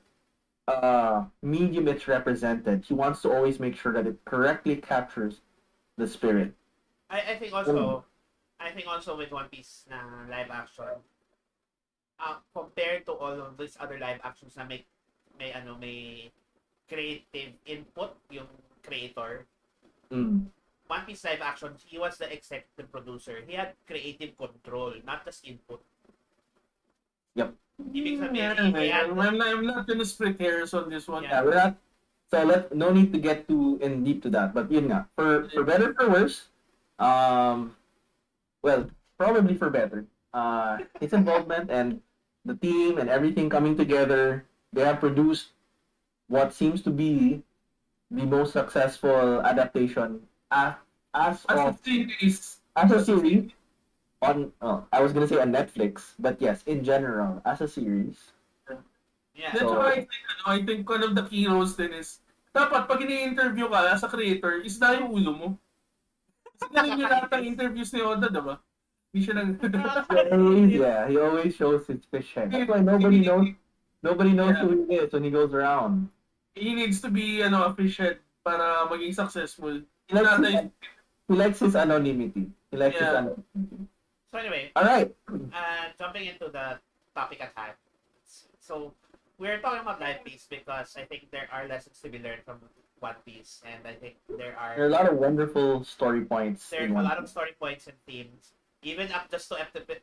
medium it's represented, he wants to always make sure that it correctly captures the spirit. I think also, I think also with One Piece na live action, compared to all of these other live actions na may creative input yung creator. Mm. One Piece live action, he was the executive producer. He had creative control, not just input. Yep. Ibig sabihin, Yeah, I'm not gonna split hairs on this one. Yeah. Yeah, we're not. So no need to get too in deep to that. But yun nga, for better for worse, well, probably for better. His involvement and the team and everything coming together, they have produced what seems to be the most successful adaptation as As a of series, as a series on. I was gonna say on Netflix, but yes, in general, as a series. Yeah. that's So- why I think one of the heroes din is, dapat pag ini-interview ka as a creator, isda yung ulo mo. Kasi ganun yung lahat ng interviews ni Oda, diba? Hindi siya nag... He always shows his fish head. That's why nobody knows who he is when he goes around. He needs to be a fish head para maging successful. He likes his anonymity. He likes his Yeah. anonymity. So anyway, All right. jumping into the topic at hand. So we're talking about Live Piece because I think there are lessons to be learned from One Piece, and I think there are There are a lot of wonderful story points. there's in a One lot of Piece. story points and themes, even up just to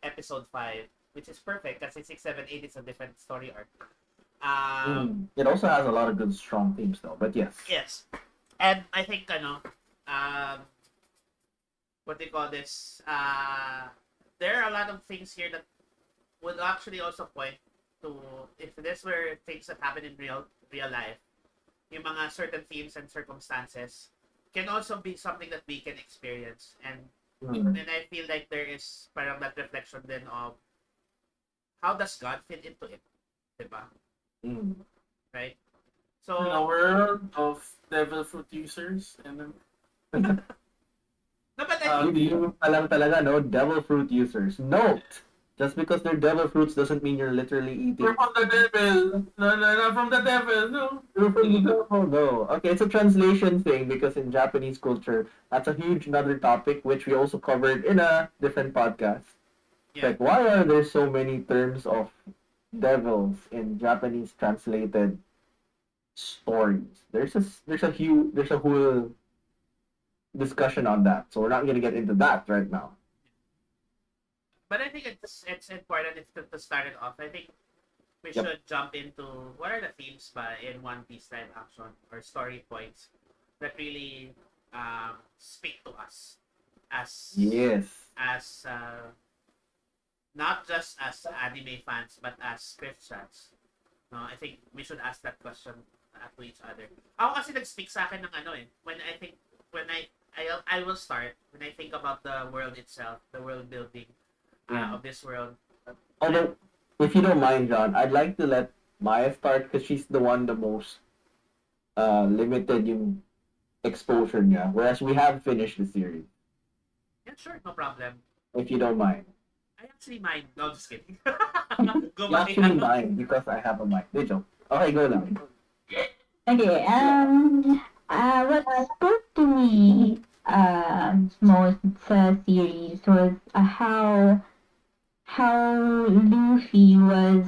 episode 5, which is perfect kasi 6, 7, 8 is a different story arc. It also has a lot of good, strong themes, though. But yes. Yes. And I think, what do you call this? There are a lot of things here that would actually also point to, if this were things that happen in real life, yung mga certain themes and circumstances can also be something that we can experience. And Mm. I feel like there is parang that reflection then of how does God fit into it? Diba? Mm. Right? In a So, world of devil fruit users and then no, but I think, You alam talaga, no? Devil fruit users. Note! Just because they're devil fruits doesn't mean you're literally eating. we're from the devil. No, not from the devil. No. You're from the devil, no. Okay, it's a translation thing because in Japanese culture, that's a huge another topic which we also covered in a different podcast. yeah. Like, why are there so many terms of devils in Japanese translated stories? There's a whole discussion on that, so we're not gonna get into that right now. But I think it's important to start it off. I think we Yep. should jump into what are the themes ba in One Piece live action or story points that really speak to us as Yes. not just as anime fans but as Christians. No, I think we should ask that question to each other. Ako kasi nag-speak sa akin ng when I will start when I think about the world itself, the world building of this world. Although, if you don't mind, John, I'd like to let Maya start because she's the most limited yung exposure niya, whereas we have finished the series. Yeah, sure, no problem. If you don't mind. I actually mind. No, just kidding. Go You back. actually mind because I have a mic. Di joke. Okay, go lang. Okay, what spoke to me most sa series was how Luffy was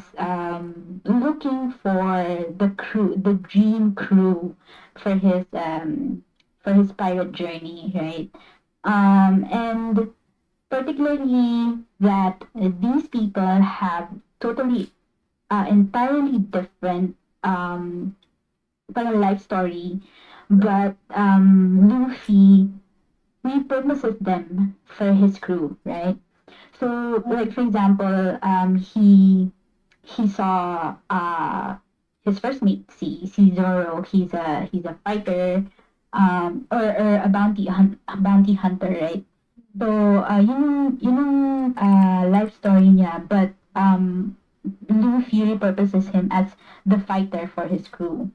looking for the dream crew for his pirate journey, right? And particularly that these people have totally entirely different parang life story, but Luffy repurposes them for his crew, right? So, like for example, he saw his first mate, si Zoro. He's a fighter, or a bounty hunter, right? So, yung life story niya, but Luffy repurposes him as the fighter for his crew.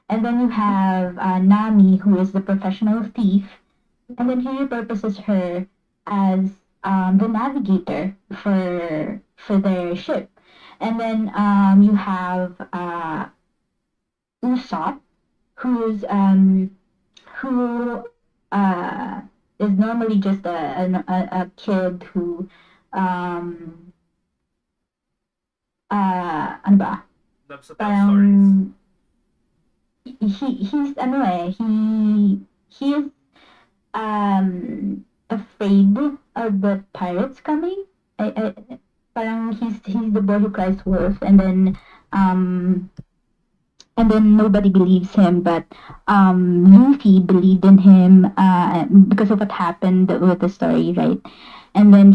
And then you have Nami, who is the professional thief, and then he repurposes her as the navigator for their ship. And then you have Usopp, who's who uh, is normally just a kid who um, ano ba? Loves to tell stories. Parang he's ano eh, he is afraid of the pirates coming. Parang he's the boy who cries wolf, and then nobody believes him, but Luffy believed in him because of what happened with the story, right? And then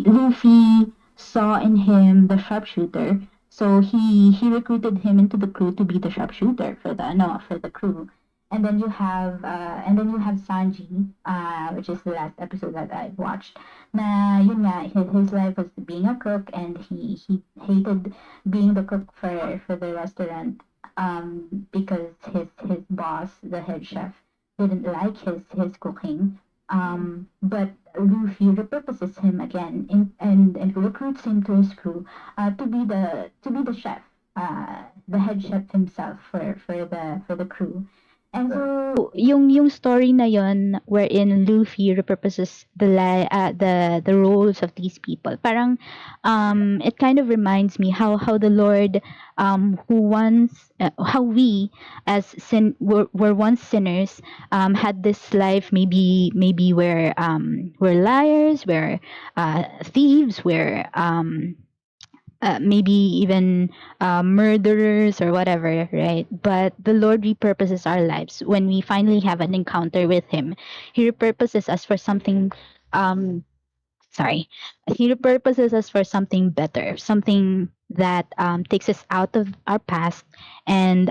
Luffy saw in him the sharpshooter, so he recruited him into the crew to be the sharpshooter for the crew. And then you have Sanji, which is the last episode that I watched. Na yun nga, his life was being a cook, and he hated being the cook for the restaurant because his boss, the head chef, didn't like his cooking. But Luffy repurposes him again and recruits him to his crew to be the chef, the head chef himself for the crew. And so yung story na yon wherein Luffy repurposes the roles of these people. Parang it kind of reminds me how the Lord who once how we as were once sinners had this life, maybe we're liars, we're thieves, we're maybe even murderers or whatever, right? But the Lord repurposes our lives when we finally have an encounter with Him. He repurposes us for something. Sorry, He repurposes us for something better, something that takes us out of our past and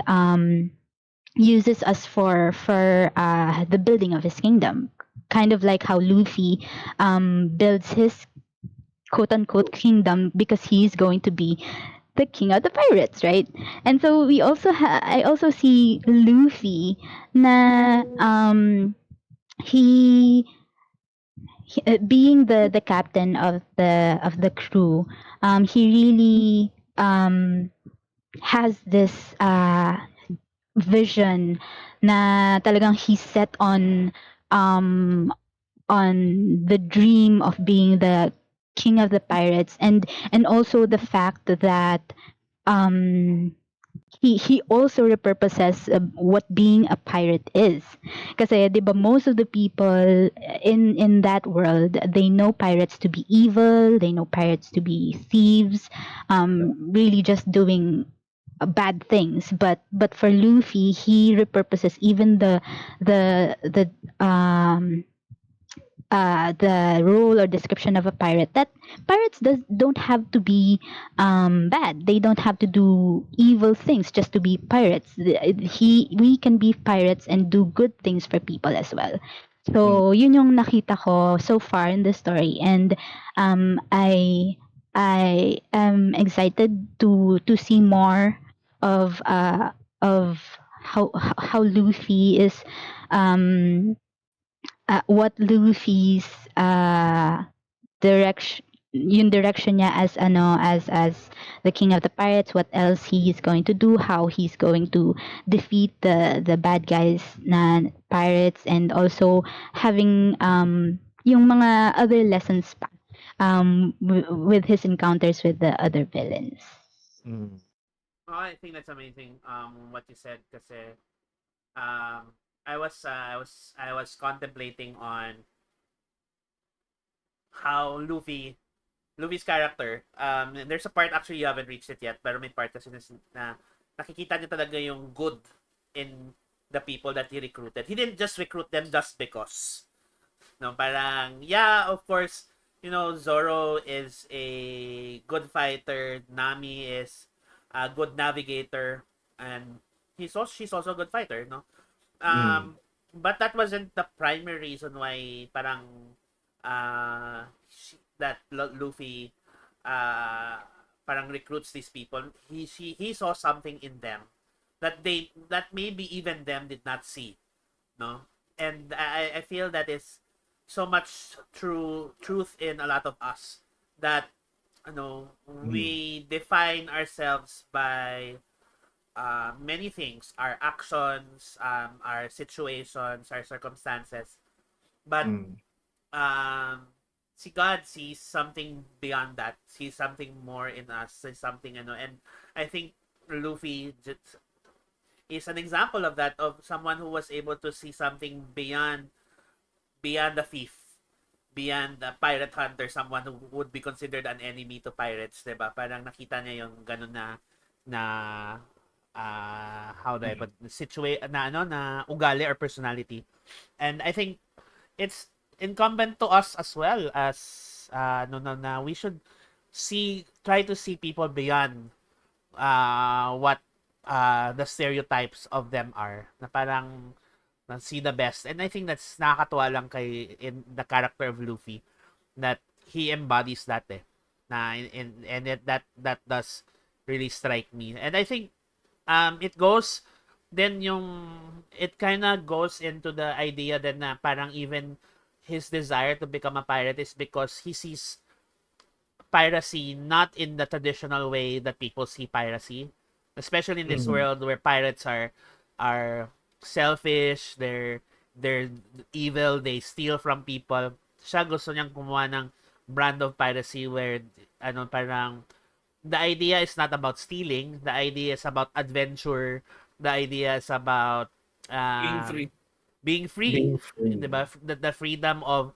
uses us for the building of His kingdom. Kind of like how Luffy builds his quote unquote kingdom because he's going to be the king of the pirates, right? And so I also see Luffy na he, being the captain of the crew, he really has this vision na talagang he's set um on the dream of being the king of the pirates, and also the fact that um he also repurposes what being a pirate is. Kasi 'di ba most of the people in that world, they know pirates to be evil, they know pirates to be thieves, really just doing bad things. But for Luffy, he repurposes even the the role or description of a pirate, that pirates don't have to be bad. They don't have to do evil things just to be pirates. We can be pirates and do good things for people as well. So yun yung nakita ko so far in the story, and I am excited to see more of how Luffy is um what Luffy's direction, yung direction niya as as the king of the pirates, what else he's going to do, how he's going to defeat the bad guys na pirates, and also having yung mga other lessons pa with his encounters with the other villains. Oh, I think that's amazing. What you said, kasi I was contemplating on how Luffy's character. There's a part, actually you haven't reached it yet, pero may part kasi na nakikita niya talaga yung good in the people that he recruited. He didn't just recruit them just because. No, parang yeah, of course, you know, Zoro is a good fighter, Nami is a good navigator, and she's also a good fighter, no? But that wasn't the primary reason why parang that Luffy parang recruits these people. He saw something in them that maybe even them did not see, no? And I feel that is so much truth in a lot of us, that we define ourselves by many things, our actions, our situations, our circumstances, but Mm. si God sees something beyond that, sees something more in us, sees something, and I think Luffy just is an example of that, of someone who was able to see something beyond the thief, beyond the pirate hunter, someone who would be considered an enemy to pirates, 'di ba? Parang nakita niya yung ganun na how do I put na ugali or personality. And I think it's incumbent to us as well as na we should try to see people beyond what the stereotypes of them are, na parang na see the best. And I think that's nakakatuwa lang in the character of Luffy, that he embodies that na and that does really strike me. And I think it kind of goes into the idea that na parang even his desire to become a pirate is because he sees piracy not in the traditional way that people see piracy, especially in this world where pirates are selfish, they're evil, they steal from people. Siya gusto niyang kumuha ng brand of piracy where parang the idea is not about stealing, the idea is about adventure, the idea is about Being free. being free, Being free. diba? The freedom of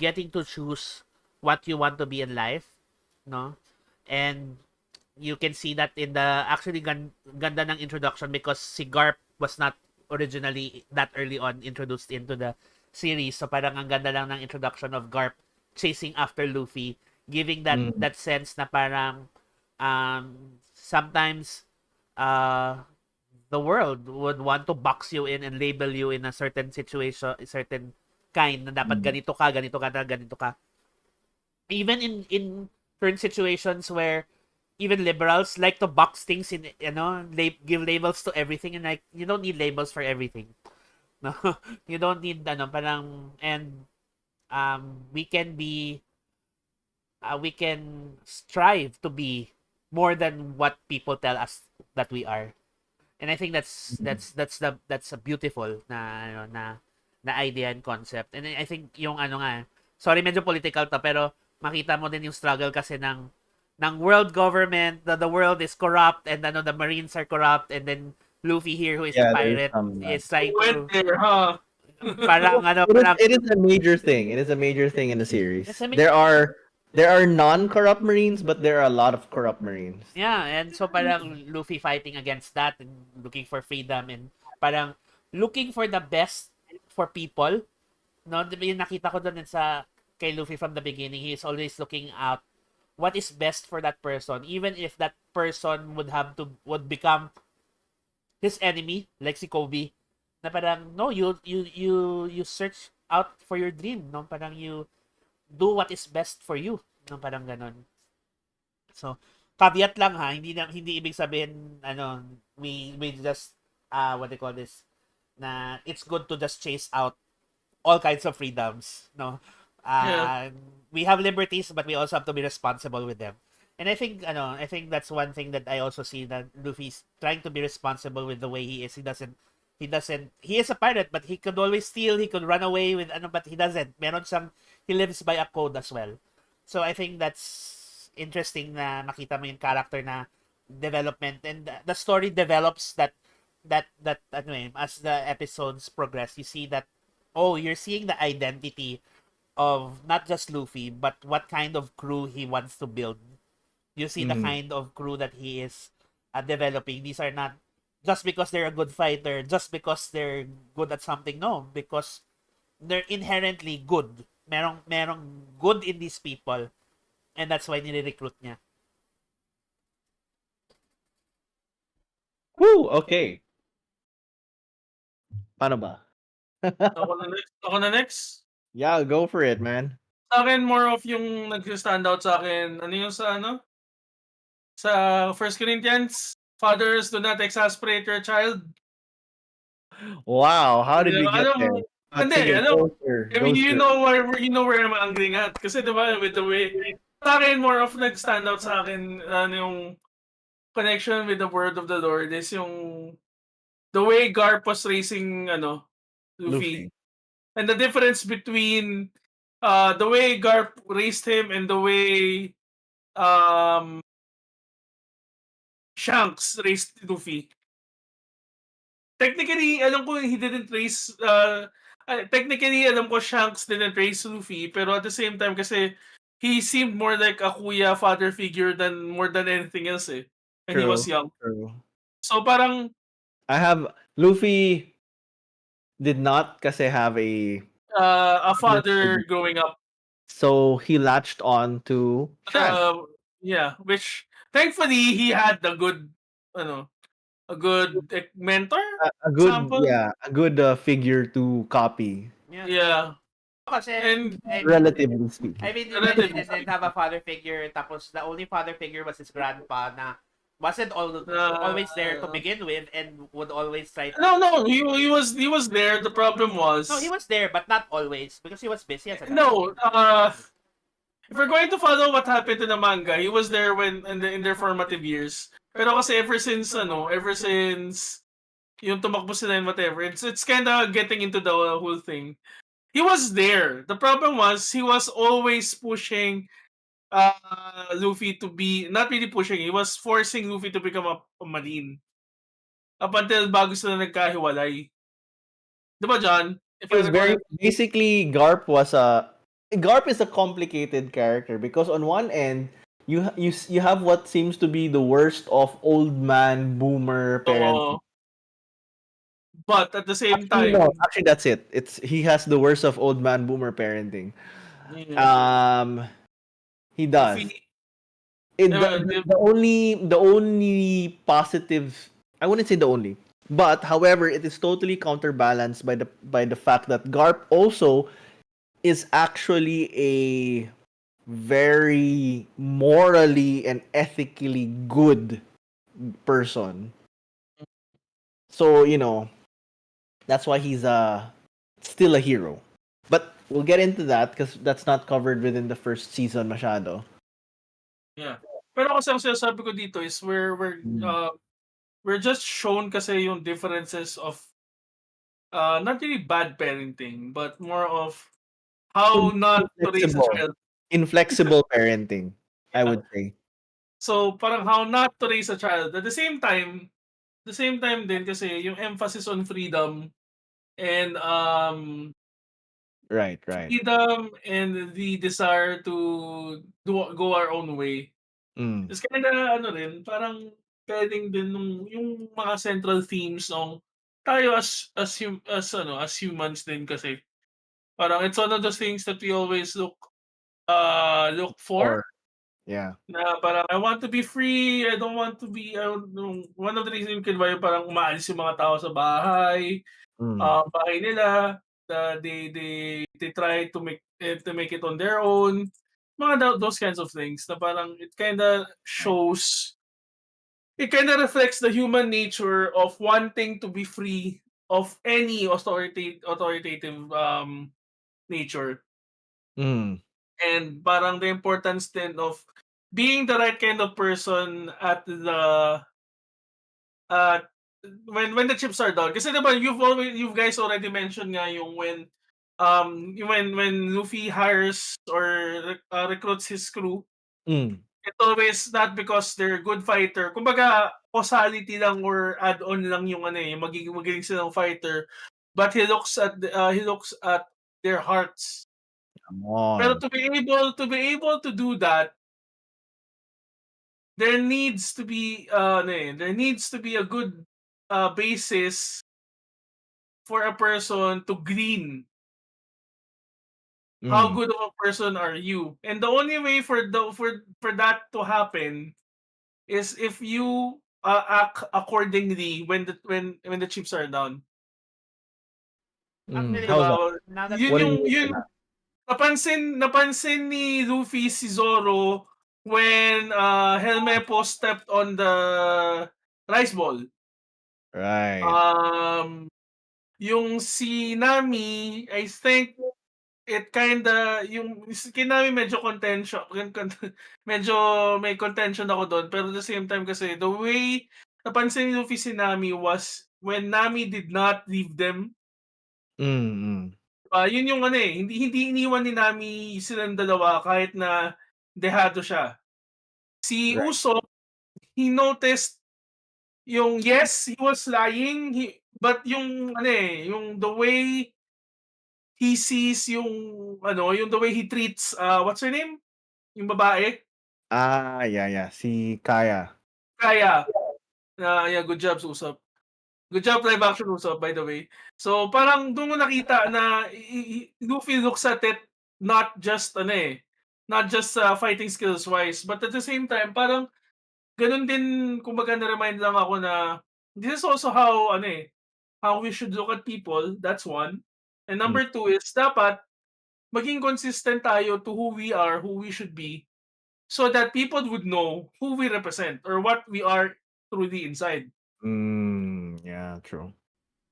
getting to choose what you want to be in life, no? And you can see that in the actually ganda ng introduction, because si Garp was not originally that early on introduced into the series. So parang ang ganda lang ng introduction of Garp chasing after Luffy, giving that sense na parang sometimes the world would want to box you in and label you in a certain situation, a certain kind, na dapat ganito ka, ganito ka, ganito ka. Even in current situations where even liberals like to box things in, give labels to everything, and like, you don't need labels for everything. No, you don't need parang, and we can strive to be more than what people tell us that we are. And I think that's a beautiful na idea and concept. And I think yung sorry, medyo political to, pero makita mo din yung struggle kasi ng world government, the world is corrupt, and the Marines are corrupt, and then Luffy here, who is the pirate, is trying to Went there, huh? parang It is a major thing. It is a major thing in the series. Yes, I mean- There are non-corrupt Marines, but there are a lot of corrupt Marines. Yeah, and so parang Luffy fighting against that and looking for freedom, and parang looking for the best for people. No, yung nakita ko doon sa kay Luffy from the beginning, he is always looking out what is best for that person, even if that person would become his enemy, like si Kobe. Na parang no, you search out for your dream, no? Parang you do what is best for you, no? Parang ganon. So, caveat lang ha, hindi ibig sabihin we just what they call this, na it's good to just chase out all kinds of freedoms, no? Yeah. We have liberties, but we also have to be responsible with them. And I think that's one thing that I also see, that Luffy's trying to be responsible with the way he is. He is a pirate, but he could always steal, he could run away with but he doesn't. He lives by a code as well. So I think that's interesting na makita mo yung character na development, and the story develops that as the episodes progress, you see that you're seeing the identity of not just Luffy, but what kind of crew he wants to build. You see the kind of crew that he is developing. These are not just because they're a good fighter, just because they're good at something. No, because they're inherently good. Merong good in these people, and that's why nire-recruit niya. Woo! Okay. Paano ba? Ako na next. Yeah, go for it, man. Sa akin, more of yung nag-stand out sa akin, ano yung sa First Corinthians? fathers do not exasperate your child. Wow, how did we get Alam mo, there? hindi, Sige, alam, go, I mean, sir. you know where I'm angling at. Kasi diba, with the way, sa akin, more of nag-stand out sa akin, yung connection with the word of the Lord is yung, the way Garp was raising, Luffy. Luffy. And the difference between, the way Garp raised him and the way, um, Shanks raised Luffy. Technically, alam ko he didn't raise, technically, alam ko Shanks didn't raise Luffy, pero at the same time kasi he seemed more like a kuya father figure than more than anything else eh. And he was True, young. true. So parang Luffy did not kasi have a a father growing up. so he latched on to Shanks. Yeah, which thankfully he had a good a good mentor A good, example. yeah, a good figure to copy, Yeah. Kasi, And relatively speaking. I mean, even if he relatively didn't have a father figure, tapos the only father figure was his grandpa na wasn't always there to begin with and would always try to... No, he was there. The problem was No, he was there, but not always because he was busy as a guy. no. If we're going to follow what happened to the manga, he was there when in their formative years. Pero kasi ever since yung tumakbo sila and whatever, it's kind of getting into the whole thing. He was there. The problem was he was always pushing Luffy to be, not really pushing, he was forcing Luffy to become a marine. Up until bago sila nagkahiwalay. Diba, John? If It I was very recall, basically Garp is a complicated character because on one end you have what seems to be the worst of old man boomer parenting. but at the same Actually, no, time, actually that's it. He has the worst of old man boomer parenting. yeah, He does. Luffy, The only positive, I wouldn't say the only, but however, it is totally counterbalanced by the fact that Garp also is actually a very morally and ethically good person. So, that's why he's still a hero. But we'll get into that because that's not covered within the first season masyado. yeah. Pero kasi ang sinasabi ko dito is we're just shown kasi yung differences of not really bad parenting, but more of how not to raise a child. Inflexible parenting, I would say. So parang how not to raise a child. At the same time din kasi yung emphasis on freedom and Right. freedom and the desire to go our own way. Mm. It's kinda rin, parang pwedeng din yung mga central themes ng tayo as humans din kasi. Parang it's one of those things that we always look for. Or, yeah. Na parang I want to be free, I don't want to be one of the reasons kung ba yung parang umaalis yung mga tao sa bahay, Mm. bahay nila, they try to make it on their own. Mga those kinds of things na parang it kinda reflects the human nature of wanting to be free of any authoritative nature. Mm. And parang the importance then of being the right kind of person at the uh when the chips are down. Kasi diba you guys already mentioned nga yung when Luffy hires or recruits his crew, Mm. it's always not because they're good fighter. Kumbaga causality lang or add-on lang yung yung magiging magaling silang fighter. But he looks at their hearts. Come Pero on. to be able to do that, there needs to be there needs to be a good basis for a person to glean how Mm. good of a person are you. And the only way for that to happen is if you act accordingly when the chips are down. Mm. Actually, How's that? Diba? now that Yun What do you yung mean by yun that? napansin ni Luffy si Zoro when Helmepo stepped on Rice Ball. Right. Yung si Nami, I think it kinda yung kay Nami medyo contention medyo may contention ako dun, pero at the same time kasi the way napansin ni Luffy si Nami was when Nami did not leave them. Mm. Yun yung ano, hindi hindi iniwan ni Nami silang dalawa kahit na dehado siya. Si Right. Usopp, he noticed yung yes, he was lying, but yung ano yung the way he sees yung ano, yung the way he treats, what's her name? Yung babae? Yeah. Si Kaya. Kaya. Yeah, good job, Usopp. Good job, live action Usopp, by the way. So, parang doon mo nakita na Luffy looks at it not just ano not just fighting skills wise, but at the same time, parang ganun din, kumbaga na-remind lang ako na this is also how how we should look at people, that's one. And Mm. number two is dapat maging consistent tayo to who we are, who we should be, so that people would know who we represent or what we are truly inside. Yeah, true.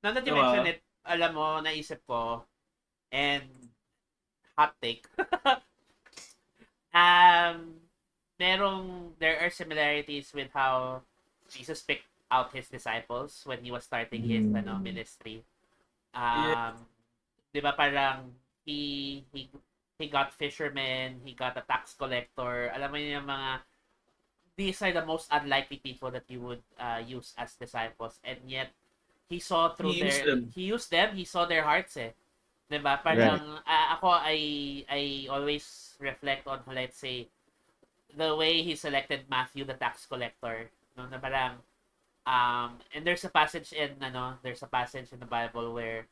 Now that you mention Diba? it, alam mo, naisip ko, and hot take, there are similarities with how Jesus picked out his disciples when he was starting his ministry. Yeah. 'Di ba parang he got fishermen, he got a tax collector. Alam mo yung mga these are the most unlikely people that you would use as disciples, and yet he saw through He used them. he used them, he saw their hearts eh. 'Di ba? Parang ako I always reflect on, let's say, the way he selected Matthew the tax collector, no, na parang and there's a passage in the Bible where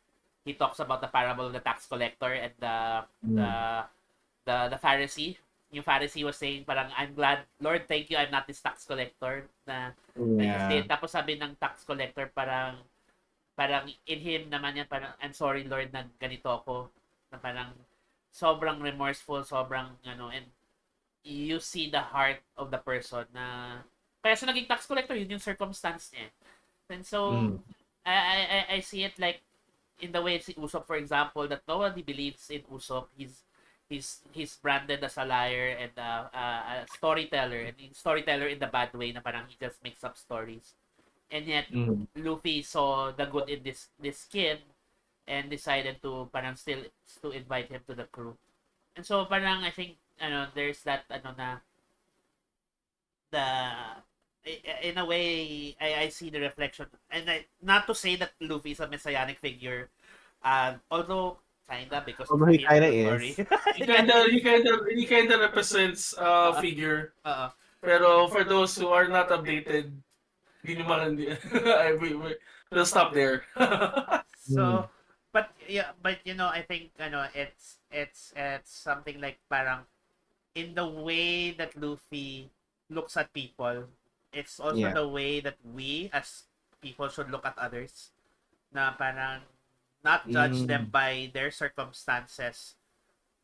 he talks about the parable of the tax collector and the Pharisee. Yung Pharisee was saying parang, I'm glad, Lord, thank you, I'm not this tax collector na Yeah. tapos sabi ng tax collector parang in him naman yan, parang, I'm sorry Lord na ganito ako, na parang sobrang remorseful, sobrang and you see the heart of the person na kaya siya naging tax collector, yun yung circumstance niya. And so I see it like in the way si Usopp, for example, that nobody believes in Usopp. He's branded as a liar and a storyteller, and storyteller in the bad way na parang he just makes up stories. And yet Luffy saw the good in this kid and decided to parang still to invite him to the crew. And so parang I think there's that na the in a way I see the reflection, and not to say that Luffy is a messianic figure, although kinda, because Although he kinda the is. story. He kinda represents figure. Pero for those who are not updated, hindi naman we'll stop there. So but I think it's something like parang in the way that Luffy looks at people, it's also Yeah. the way that we as people should look at others, na parang not judge them by their circumstances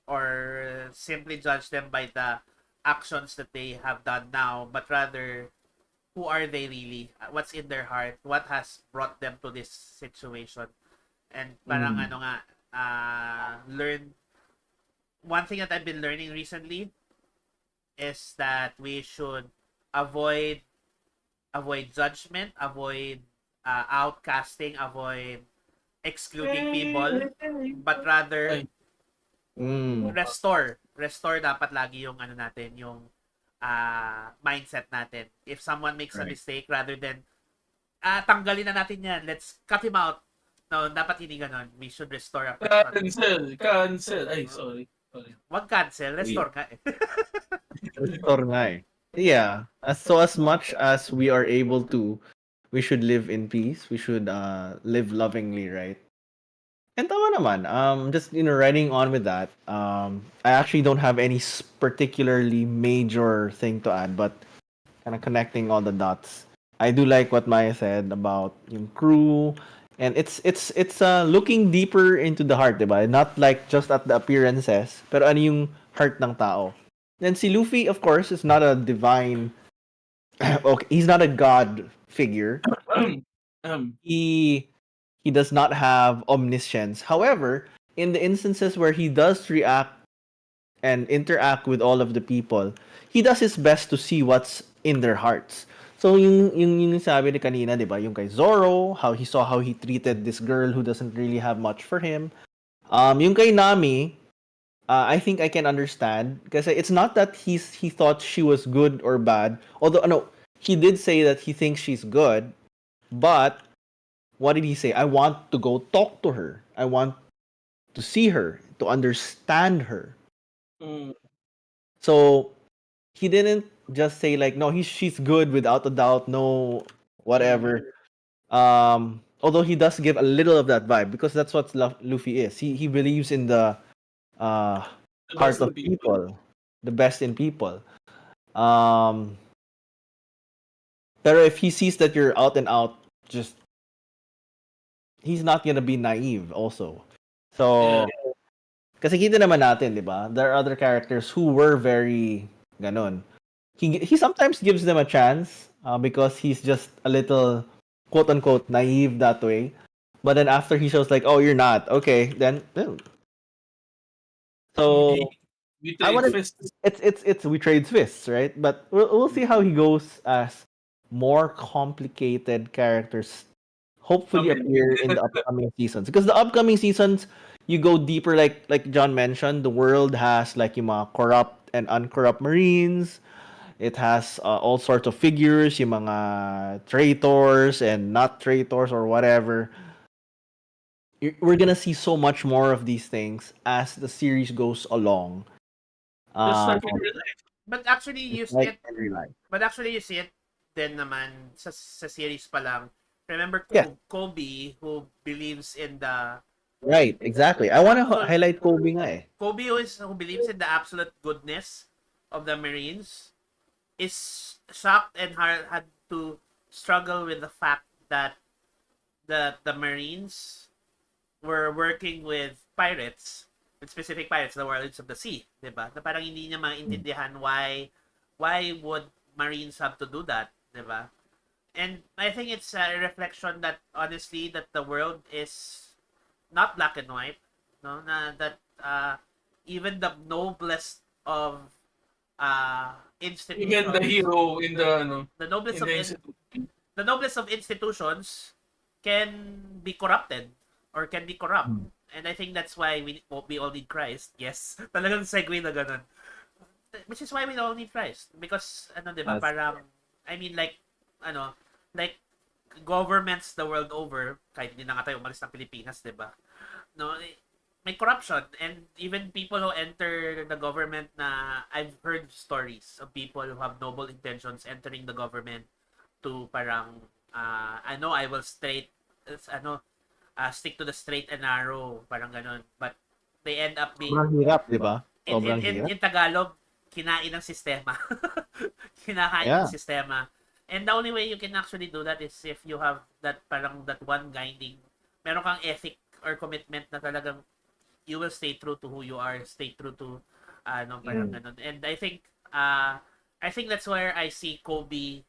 or simply judge them by the actions that they have done now, but rather who are they really, what's in their heart, what has brought them to this situation. And parang learn one thing that I've been learning recently is that we should avoid judgment, avoid outcasting, avoid excluding people, but rather restore dapat lagi yung natin, yung mindset natin. If someone makes a mistake, rather than tanggalin na natin yan, let's cut him out. No, dapat hindi ganon. We should restore a person. Cancel. Ay, sorry. Wag cancel, restore ka eh. Restore nga eh. Yeah. So as much as we are able to, we should live in peace. We should live lovingly, right? And tama naman. Just riding on with that. I actually don't have any particularly major thing to add, but kind of connecting all the dots. I do like what Maya said about yung crew, and it's looking deeper into the heart, diba? Not like just at the appearances, pero ano yung heart ng tao. Then si Luffy, of course, is not a divine. Okay, he's not a god figure. um, He does not have omniscience. However, in the instances where he does react and interact with all of the people, he does his best to see what's in their hearts. So yung sabi ni kanina, 'di ba, yung kay Zoro, how he treated this girl who doesn't really have much for him. Yung kay Nami, I think I can understand kasi it's not that he thought she was good or bad. Although no, he did say that he thinks she's good, but what did he say? I want to go talk to her. I want to see her, to understand her. mm, So he didn't just say like, no, she's good without a doubt, no, whatever. Although he does give a little of that vibe because that's what Luffy is. He believes in the uh, the heart best of in people. people, the best in people. Um, pero if he sees that you're out and out, just he's not gonna be naive also. Yeah. So kasi kita naman natin, 'di ba? There are other characters who were very ganon. He sometimes gives them a chance because he's just a little quote unquote naive that way. But then after he shows like, oh, you're not okay, then We, so we I trade want to. fists. It's we trade fists, right? But we'll see how he goes as more complicated characters hopefully Come in. appear in the upcoming seasons. Because the upcoming seasons, you go deeper, like John mentioned, the world has like yung mga corrupt and uncorrupt Marines. It has all sorts of figures, yung mga traitors and not traitors or whatever. We're gonna see so much more of these things as the series goes along. Just Um, like in real life. But actually, you see like it. in real life. But actually, you see it din naman sa series pa lang. Remember Yeah. Kobe, who believes in the Right, exactly. I want to So- highlight Kobe nga eh. Kobe who believes in the absolute goodness of the Marines is shocked and had to struggle with the fact that the Marines were working with pirates, with specific pirates, the warlords of the sea, 'di ba? Na parang hindi niya maintindihan why would Marines have to do that, 'di ba? And I think it's a reflection that honestly that the world is not black and white, no, na that even the noblest of institutions, Even the hero in the the noblest in of the institute. the noblest of institutions can be corrupted or can be corrupt. And I think that's why we all need Christ. Yes. Talagang segue na ganun. Which is why we all need Christ. Because, ano, di ba, Yes. parang, I mean, like, ano, like, governments the world over, kahit hindi na nga tayo umalis ng Pilipinas, di ba? No, may corruption. And even people who enter the government na, I've heard stories of people who have noble intentions entering the government to parang, I will stick to the straight and narrow, parang ganun. But they end up being, Sobrang hirap, di ba? Sobrang hirap. in Tagalog, kinain ng sistema. Kinakain Yeah. ng sistema. And the only way you can actually do that is if you have that parang that one guiding, meron kang ethic or commitment na talagang you will stay true to who you are, stay true to parang ganun. And I think that's where I see Kobe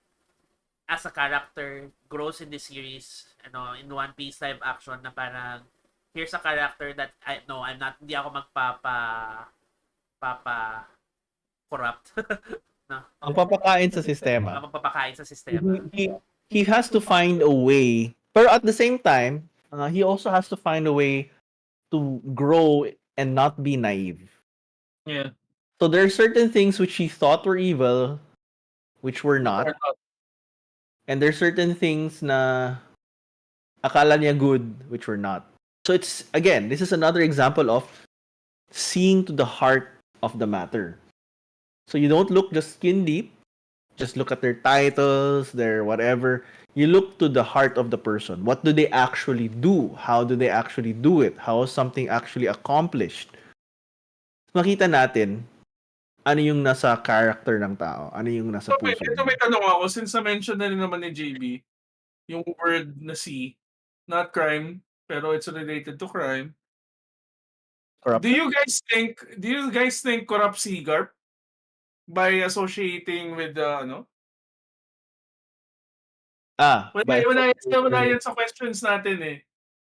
as a character grows in this series, in One Piece live action na parang here's a character that hindi ako papa corrupt. No. Ang papakain sa sistema. Magpapakain sa sistema. He has to find a way, pero at the same time, he also has to find a way to grow and not be naive. Yeah. So there are certain things which he thought were evil, which were not. And there are certain things na akala niya good, which were not. So it's, again, this is another example of seeing to the heart of the matter. So you don't look just skin deep, just look at their titles, their whatever. You look to the heart of the person. What do they actually do? How do they actually do it? How is something actually accomplished? Makita natin ano yung nasa character ng tao, ano yung nasa puso. Ito may tanong ako, since na-mention na rin naman ni JB, yung word na C, not crime, pero it's related to crime. Corrupt. Do you guys think corrupt si Garp by associating with the Wala yan sa questions natin eh.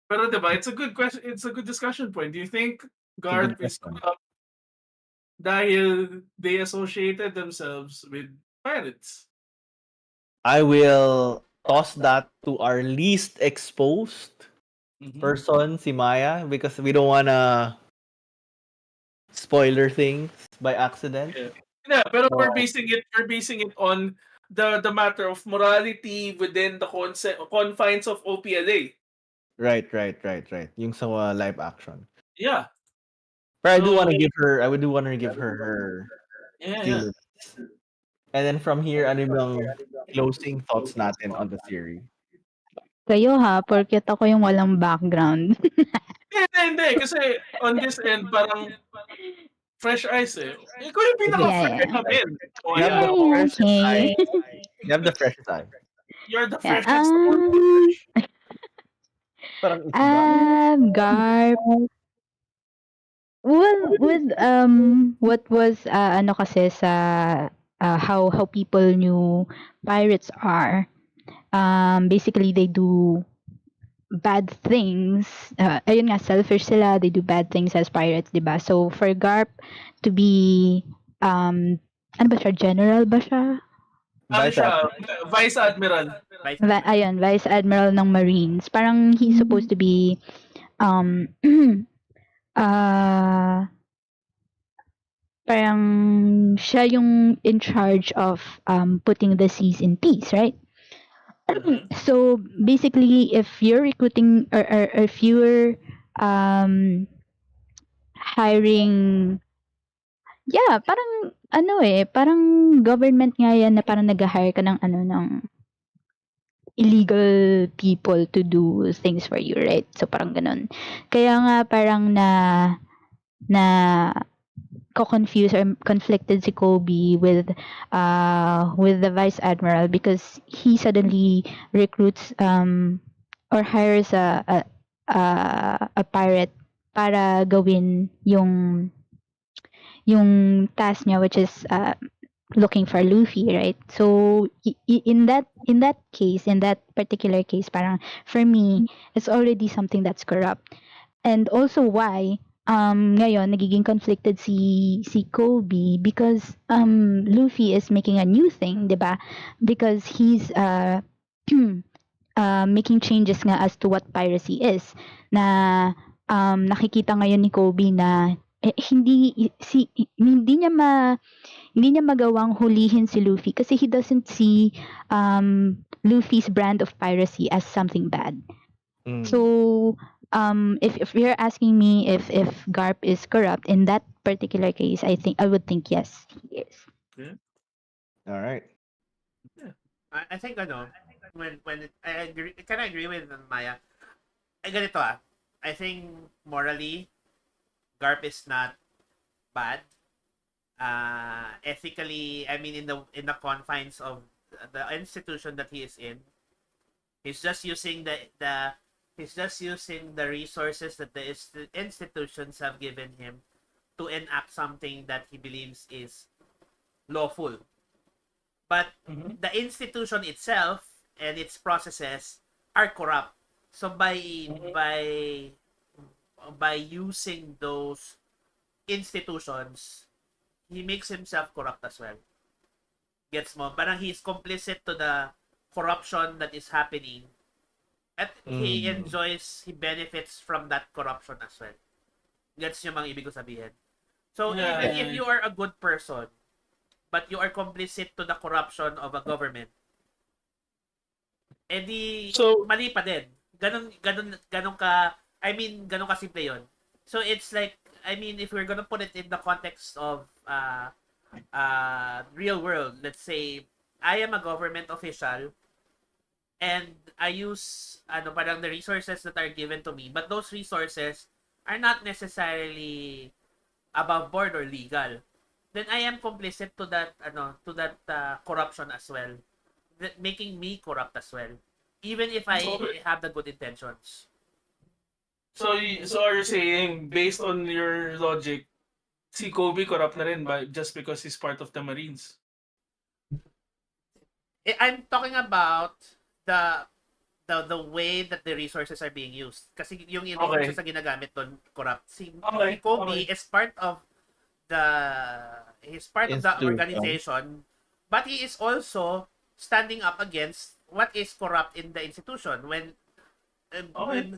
Pero diba, it's a good question. It's a good discussion point. Do you think It's a good Garp is question. corrupt dahil they associated themselves with pirates? I will toss that to our least exposed person, si Maya, because we don't wanna spoiler things by accident. Yeah, pero So, we're basing it on the matter of morality within the confines of OPLA. right. Yung sa live action. Yeah. But I So, do want to give her. I do want to give her yeah. feelings. And then from here, ano yung closing thoughts natin on the series? Kayo ha, porket ako yung walang background. Hindi. Kasi on this end, parang fresh eyes eh. Ikaw yung pinaka-fresh Yeah. namin. O You have ayan. the Yeah, freshest okay. eye. You have the freshest eye. You're the Yeah, freshest. Parang isda. Garp. Well, with what was ano kasi sa how people knew pirates are. Basically they do bad things. Ayun nga, selfish sila. They do bad things as pirates, di ba? So for Garp to be ano ba siya? General ba siya? Ano Vice siya? Admiral. Vice Admiral. Ayun, Vice Admiral ng Marines. Parang he's supposed to be um uh parang siya yung in charge of putting the seas in peace, right? So basically, if you're recruiting or if you're hiring, yeah, parang ano parang government nga yan na parang nag-hire ka ng ano ng illegal people to do things for you, right? So parang ganun. Kaya nga parang na ko-confuse or conflicted si Kobe with the vice admiral because he suddenly recruits or hires a pirate para gawin yung task niya, which is looking for Luffy, right? So in that case, in that particular case, parang for me, it's already something that's corrupt. And also why ngayon nagiging conflicted si Kobe because Luffy is making a new thing, 'di ba? Because he's making changes nga as to what piracy is na nakikita ngayon ni Kobe na hindi niya magawang hulihin si Luffy kasi he doesn't see Luffy's brand of piracy as something bad. So if you're asking me if Garp is corrupt in that particular case, I would think yes, he is. All right. I think I agree, I kind of agree with Maya. Ay ganito I think morally Garp is not bad. Ethically, I mean in the confines of the institution that he is in, he's just using the resources that the institutions have given him to enact something that he believes is lawful. But the institution itself and its processes are corrupt. So by using those institutions, he makes himself corrupt as well. Gets mo? Parang he's complicit to the corruption that is happening. At he benefits from that corruption as well. Gets nyo mang ibig ko sabihin? So, even if you are a good person, but you are complicit to the corruption of a government, edi, mali pa din. Ganun ka, ganun ka simple yun. So, it's like, if we're gonna put it in the context of real world, let's say, I am a government official, and I use parang the resources that are given to me, but those resources are not necessarily above board or legal. Then I am complicit to that corruption as well, making me corrupt as well, even if I have the good intentions. So you're saying based on your logic, si Kobe corrupt na rin just because he's part of the Marines? I'm talking about the the way that the resources are being used. Kasi yung resources na ginagamit doon corrupt. Si Kobe is part of the organization, but he is also standing up against what is corrupt in the institution. When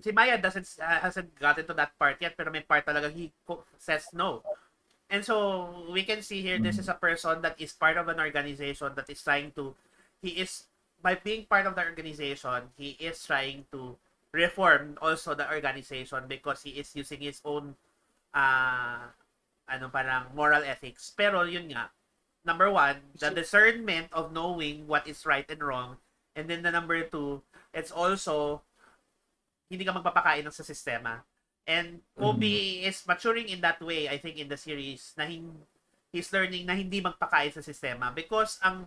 si Maya hasn't gotten to that part yet, pero may part talaga he says no. And so we can see here, this is a person that is part of an organization that is trying to, by being part of the organization, he is trying to reform also the organization because he is using his own parang moral ethics. Pero yun nga, number one, the discernment of knowing what is right and wrong. And then the number two, it's also hindi ka magpapakain sa sistema. And Kobe is maturing in that way, I think, in the series, na he's learning na hindi magpakain sa sistema because ang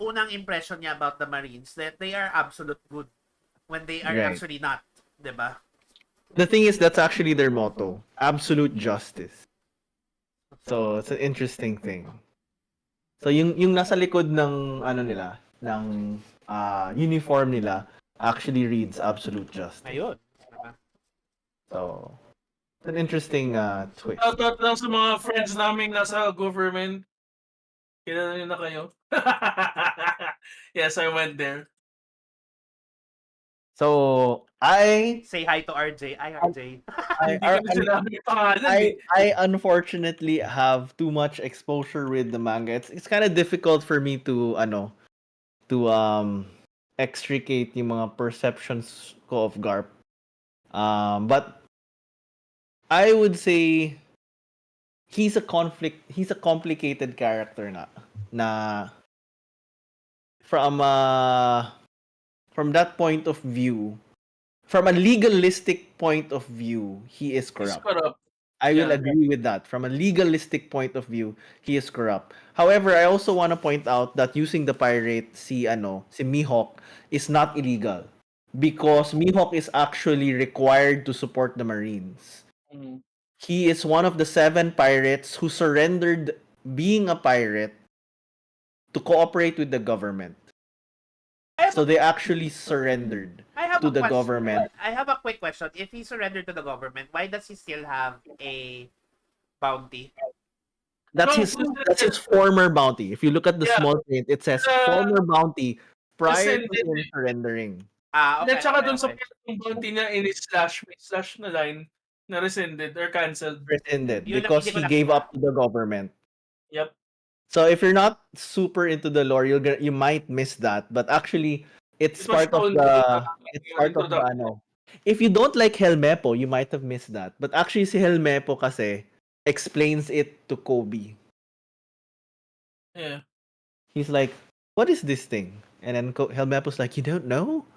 unang impression niya about the Marines that they are absolute good when they are actually not, 'di ba? The thing is, that's actually their motto, absolute justice. So it's an interesting thing. So yung nasa likod ng nila, ng uniform nila actually reads absolute justice. Ayun. Diba? So it's an interesting twist. Shoutout lang sa mga friends namin nasa government. Kilala niyo na kayo? Yes, I went there. So I say hi to RJ. RJ. I unfortunately have too much exposure with the manga. It's kind of difficult for me to extricate yung mga perceptions ko of Garp. But I would say he's a complicated character na from that point of view, from a legalistic point of view, he is corrupt. I will agree with that. From a legalistic point of view, he is corrupt. However, I also want to point out that using the pirate si Mihawk is not illegal because Mihawk is actually required to support the Marines. He is one of the 7 pirates who surrendered being a pirate to cooperate with the government. So they actually surrendered to the government. I have a quick question. If he surrendered to the government, why does he still have a bounty? That's his former bounty. If you look at the small print, it says former bounty prior to him surrendering. Okay. Tsaka dun sa bounty niya slash na line na rescinded or cancelled. Rescinded because he gave up to the government. Yep. So if you're not super into the lore, you might miss that. But actually, it's part of the If you don't like Helmepo, you might have missed that. But actually, si Helmepo kasi explains it to Kobe. Yeah. He's like, "What is this thing?" And then Helmepo's like, "You don't know?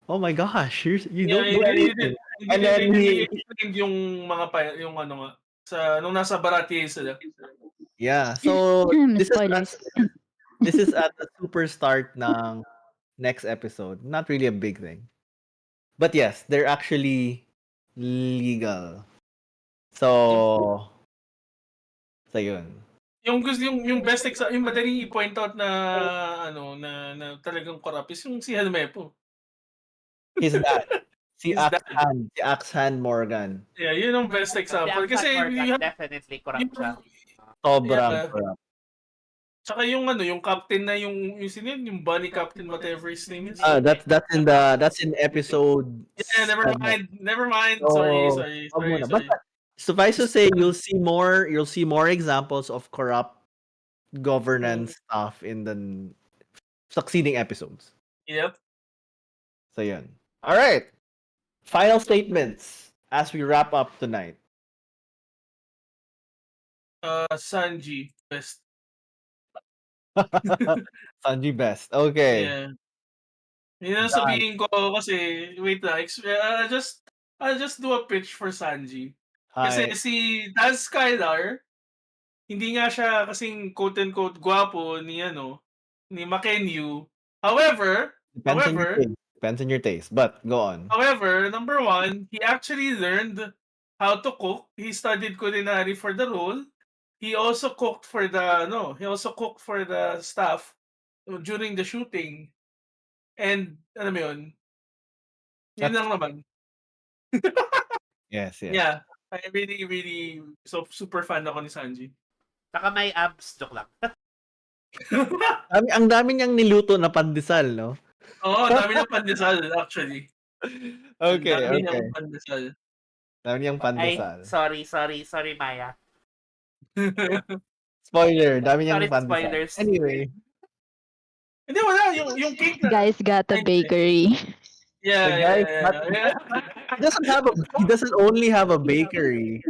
Oh my gosh, you don't know anything." And then he explained yung mga yung nga sa nung nasa Baratier sila. Yeah, so this is at the super start ng next episode. Not really a big thing. But yes, they're actually legal. So yun. Yung best yung madaling i-point out na na talagang corrupt is yung si Helmepo. He's that. Si Axhan Morgan. Yeah, yun ang best example. Kasi Morgan, definitely corrupt siya. Sobrang corrupt. Tsaka yung captain na yung sino yun? Yung bunny captain, whatever his name is. That's in episode. Yeah, never mind. Sorry. But suffice to say, you'll see more examples of corrupt governance stuff in the succeeding episodes. Yep. So yun. All right. Final statements as we wrap up tonight. Sanji best. Sanji best. Okay. Yeah. Yun ang sabihin ko kasi wait lang. I'll just do a pitch for Sanji. Kasi si Daz Skylar, hindi nga siya kasing quote-unquote gwapo ni Makenyu. However, depends on your taste, but go on. However, number 1, he actually learned how to cook. He studied culinary for the role. He also cooked for the staff during the shooting. And, alam mo yun, yun lang naman. Yes, yes. Yeah. I really, really, super fan ako ni Sanji. Saka may abs. Joke lang. Ang dami niyang niluto na pandesal, no? Oo, dami ng pandesal, actually. Ang Okay, dami okay. niyang pandesal. Dami niyang Ay, pandesal. sorry, Maya. Spoiler, dami niyang Sorry sa pandesal. spoilers. Anyway, Hindi, wala. Yung cake na. Guys got a bakery. Yeah, the yeah, guy, yeah, but yeah. he doesn't only have a bakery.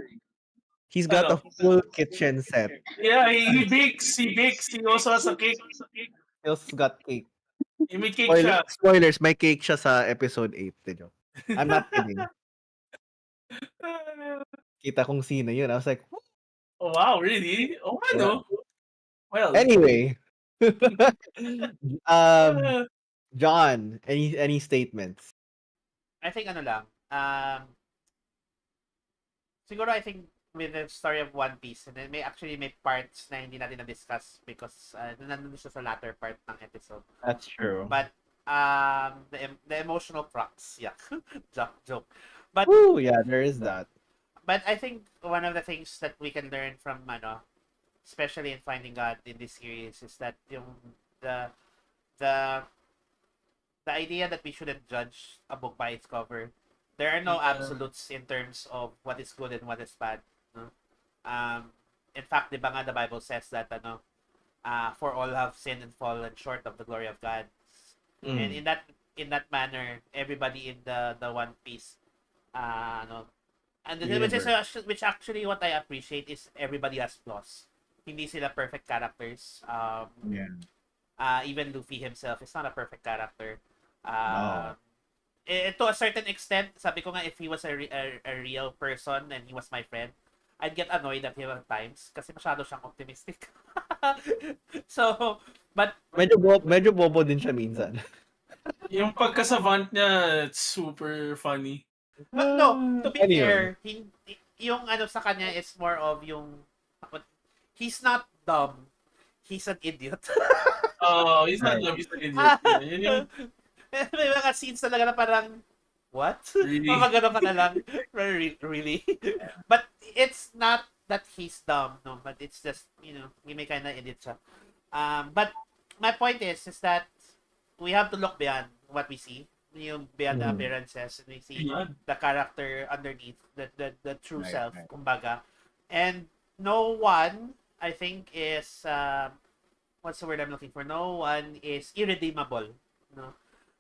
He's got a Ano? full kitchen set. Yeah, he bakes. He bakes. He also has a cake. He also got cake. May cake siya. Spoilers, may cake siya sa episode 8. Joke. I'm not kidding. Kita kong sino yun. I was like, Oh, wow, really? Oh, ano? Well. anyway. John, any statements? I think ano lang. Siguro I think with the story of One Piece, and then may parts na hindi natin na-discuss because nandun siya sa latter part ng episode. That's true. But the emotional crux, yeah, joke. But Ooh, yeah, there is that. But I think one of the things that we can learn from especially in Finding God in this series, is that the the the idea that we shouldn't judge a book by its cover. There are no absolutes in terms of what is good and what is bad. No? In fact, di ba nga the Bible says that for all have sinned and fallen short of the glory of God. And in that manner, everybody in the One Piece, and which actually what I appreciate is everybody has flaws. Hindi sila perfect characters. Even Luffy himself is not a perfect character. To a certain extent, sabi ko nga, if he was a real person and he was my friend, I'd get annoyed at him at times kasi masyado siyang optimistic. So, but medyo bobo din siya minsan. Yung pagka-savant niya, it's super funny. But no, to be Anyway. fair, yung sa kanya is more of he's not dumb. He's an idiot. Oh, he's not dumb, he's an idiot. Yun yung, may mga scenes talaga na parang, what? Really? Mamagano ka na lang. Really? But it's not that he's dumb, no. But it's just, he may kind of idiot siya. But my point is that we have to look beyond what we see. Beyond the appearances, and we see the character underneath, the true self, kumbaga. And no one, I think, is what's the word I'm looking for? No one is irredeemable. No.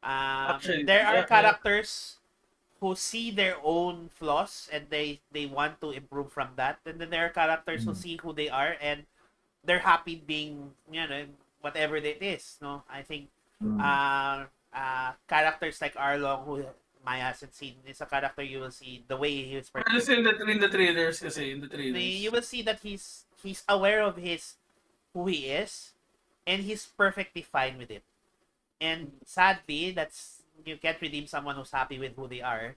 Actually, there are yeah. characters who see their own flaws and they want to improve from that. And then there are characters who see who they are and they're happy being, whatever it is. No, I think characters like Arlong, who Maya hasn't seen, is a character you will see the way he was portrayed. in the trailers kasi, in the trailers. You will see that he's aware of who he is, and he's perfectly fine with it. And sadly, you can't redeem someone who's happy with who they are.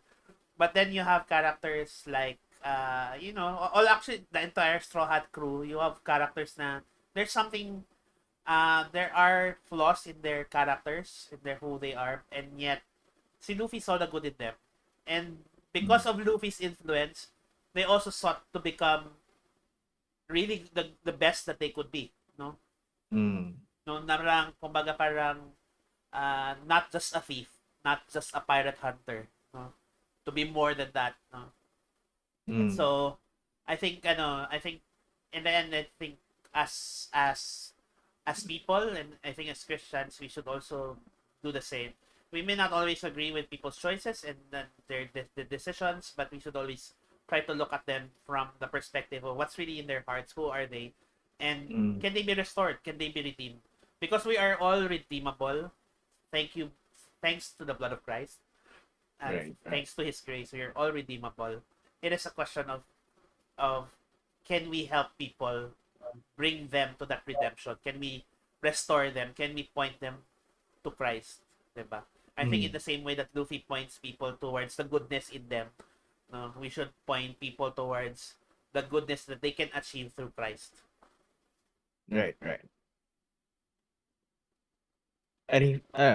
But then you have characters like, all actually the entire Straw Hat crew. You have characters na there's something. There are flaws in their characters, in their who they are, and yet si Luffy saw the good in them. And because of Luffy's influence, they also sought to become really the best that they could be, no? No, kumbaga parang not just a thief, not just a pirate hunter, no? To be more than that, no? And so I think in the end, I think as people, and I think as Christians, we should also do the same. We may not always agree with people's choices and their decisions, but we should always try to look at them from the perspective of what's really in their hearts, who are they, and can they be restored, can they be redeemed? Because we are all redeemable. Thanks to the blood of Christ, and thanks to His grace, we are all redeemable. It is a question of can we help people, bring them to that redemption? Can we restore them? Can we point them to Christ? Diba? I think in the same way that Luffy points people towards the goodness in them, no, we should point people towards the goodness that they can achieve through Christ. Right.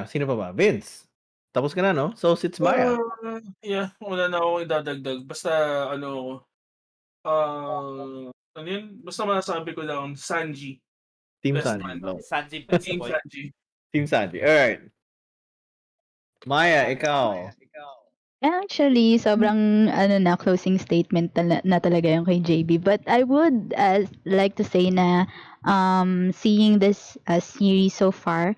Sino pa ba? Vince. Tapos ka na, no? So, it's Maya. Yeah, wala na akong idadagdag. Basta, ano, ano yun? Basta masasabi ko lang, Sanji. Team Best Sanji. man. No. Sanji, best Team boy. Sanji. Team Sanji. Alright. Maya, ikaw. Actually, sobrang closing statement na talaga yung kay JB. But I would like to say na seeing this series so far,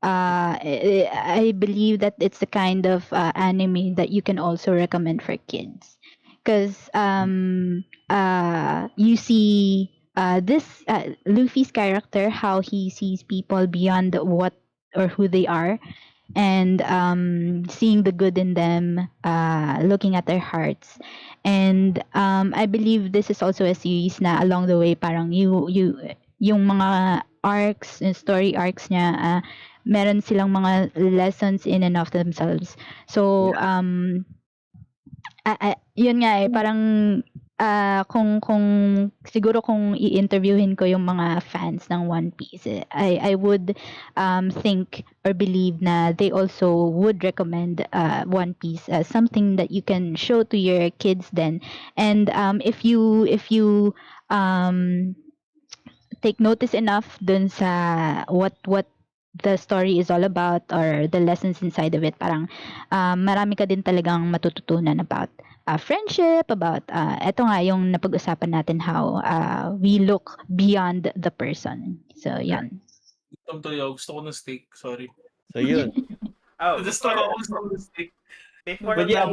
I believe that it's the kind of anime that you can also recommend for kids. Because you see this Luffy's character, how he sees people beyond what or who they are, and seeing the good in them, looking at their hearts. And I believe this is also a series na along the way parang yung mga arcs, story arcs niya, meron silang mga lessons in and of themselves. So yun nga parang kung siguro kung i-interviewin ko yung mga fans ng One Piece, I would think or believe na they also would recommend One Piece as something that you can show to your kids then. And if you take notice enough dun sa what the story is all about or the lessons inside of it, parang marami ka din talagang matututunan about friendship, about eto nga yung napag-usapan natin, how we look beyond the person. So, yan. Gusto ko ng steak. Sorry. So, yun. Oh, Gusto ko ng steak. before But yeah,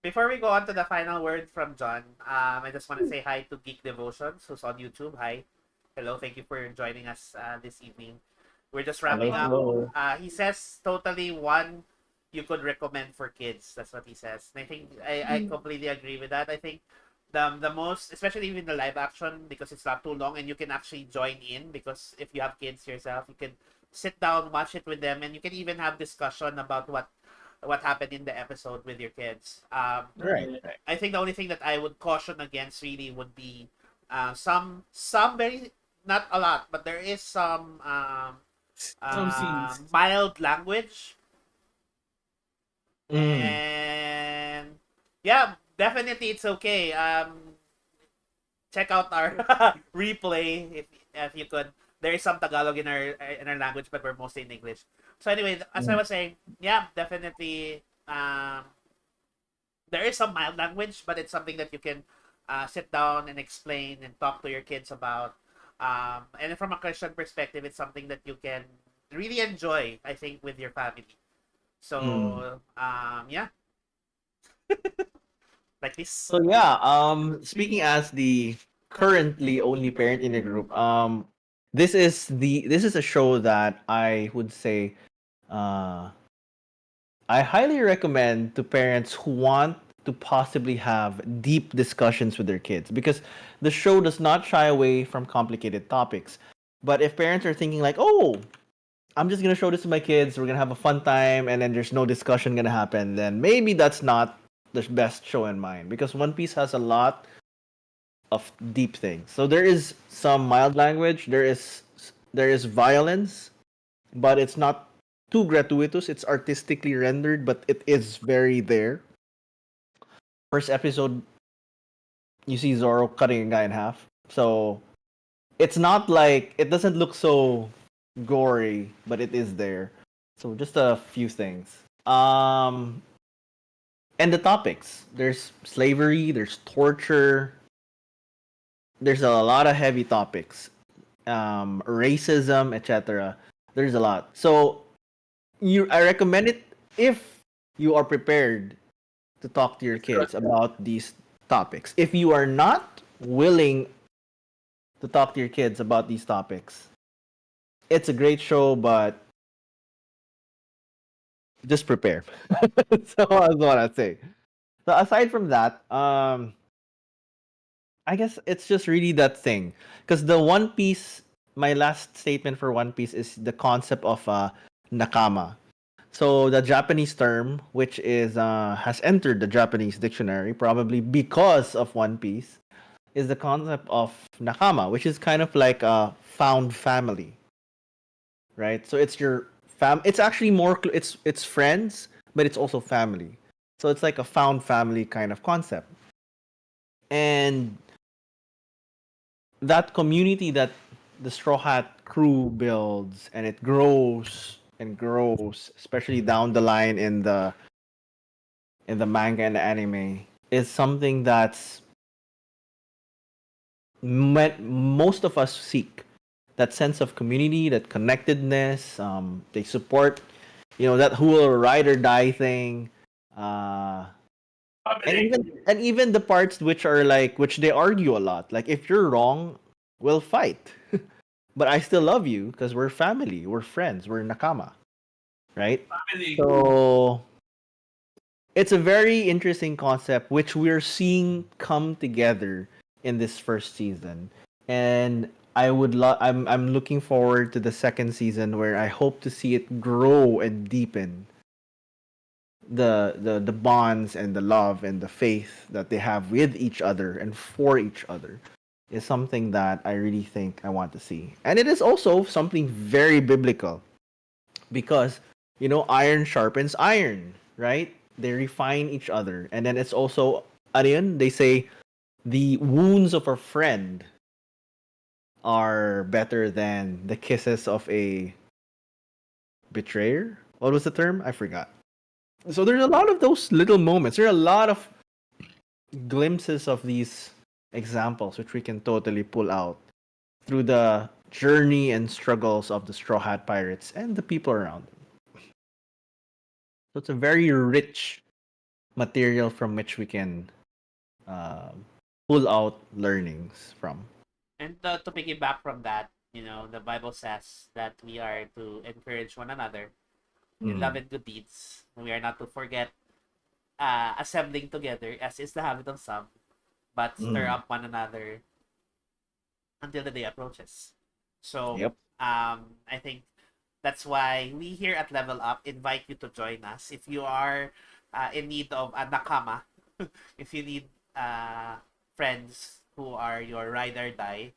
before we go on to the final word from John, I just want to say hi to Geek Devotions, who's on YouTube. Hi. Hello, thank you for joining us this evening. We're just wrapping Hello. up. He says totally one you could recommend for kids. That's what he says. And I think I completely agree with that. I think the most, especially even the live action, because it's not too long and you can actually join in, because if you have kids yourself, you can sit down, watch it with them, and you can even have discussion about what happened in the episode with your kids. Right. I think the only thing that I would caution against really would be some very, not a lot, but there is some scenes. mild language. And yeah, definitely it's okay. Check out our replay if you could. There is some Tagalog in our language, but we're mostly in English. So anyway, as I was saying, yeah, definitely there is some mild language, but it's something that you can sit down and explain and talk to your kids about. And from a Christian perspective, it's something that you can really enjoy, I think, with your family. So, yeah. Like this. So yeah, speaking as the currently only parent in the group, this is a show that I would say I highly recommend to parents who want to possibly have deep discussions with their kids, because the show does not shy away from complicated topics. But if parents are thinking like, "Oh, I'm just gonna show this to my kids. We're gonna have a fun time, and then there's no discussion gonna happen," then maybe that's not the best show in mind, because One Piece has a lot of deep things. So there is some mild language. There is violence, but it's not too gratuitous. It's artistically rendered, but it is very there. First episode, you see Zoro cutting a guy in half. So it's not like, it doesn't look so gory, but it is there. So just a few things. And the topics. There's slavery, there's torture, there's a lot of heavy topics. Racism, etc. There's a lot. So I recommend it if you are prepared to talk to your kids about these topics. If you are not willing to talk to your kids about these topics, it's a great show, but just prepare. So that's what I'd say. So aside from that, I guess it's just really that thing. Because the One Piece, my last statement for One Piece is the concept of nakama. So the Japanese term, which is has entered the Japanese dictionary probably because of One Piece, is the concept of nakama, which is kind of like a found family, right? So it's your It's actually more. It's friends, but it's also family. So it's like a found family kind of concept. And that community that the Straw Hat crew builds, and it grows and grows, especially down the line in the manga and the anime, is something that's most of us seek. That sense of community, that connectedness. They support, that who will ride or die thing. Uh, and even the parts which are like which they argue a lot. Like if you're wrong, we'll fight. But I still love you because we're family, we're friends, we're nakama, right? Family. So it's a very interesting concept which we're seeing come together in this first season. And I'm looking forward to the second season where I hope to see it grow and deepen the bonds and the love and the faith that they have with each other and for each other is something that I really think I want to see. And it is also something very biblical because iron sharpens iron, right? They refine each other. And then it's also ano they say the wounds of a friend are better than the kisses of a betrayer. What was the term? I forgot. So there's a lot of those little moments. There are a lot of glimpses of these examples which we can totally pull out through the journey and struggles of the Straw Hat Pirates and the people around them. So it's a very rich material from which we can uh, pull out learnings from. And to piggyback from that, the Bible says that we are to encourage one another in love and good deeds. We are not to forget assembling together, as is the habit of some, but stir up one another until the day approaches. So, Yep. I think that's why we here at Level Up invite you to join us. If you are in need of a nakama, if you need friends who are your ride or die,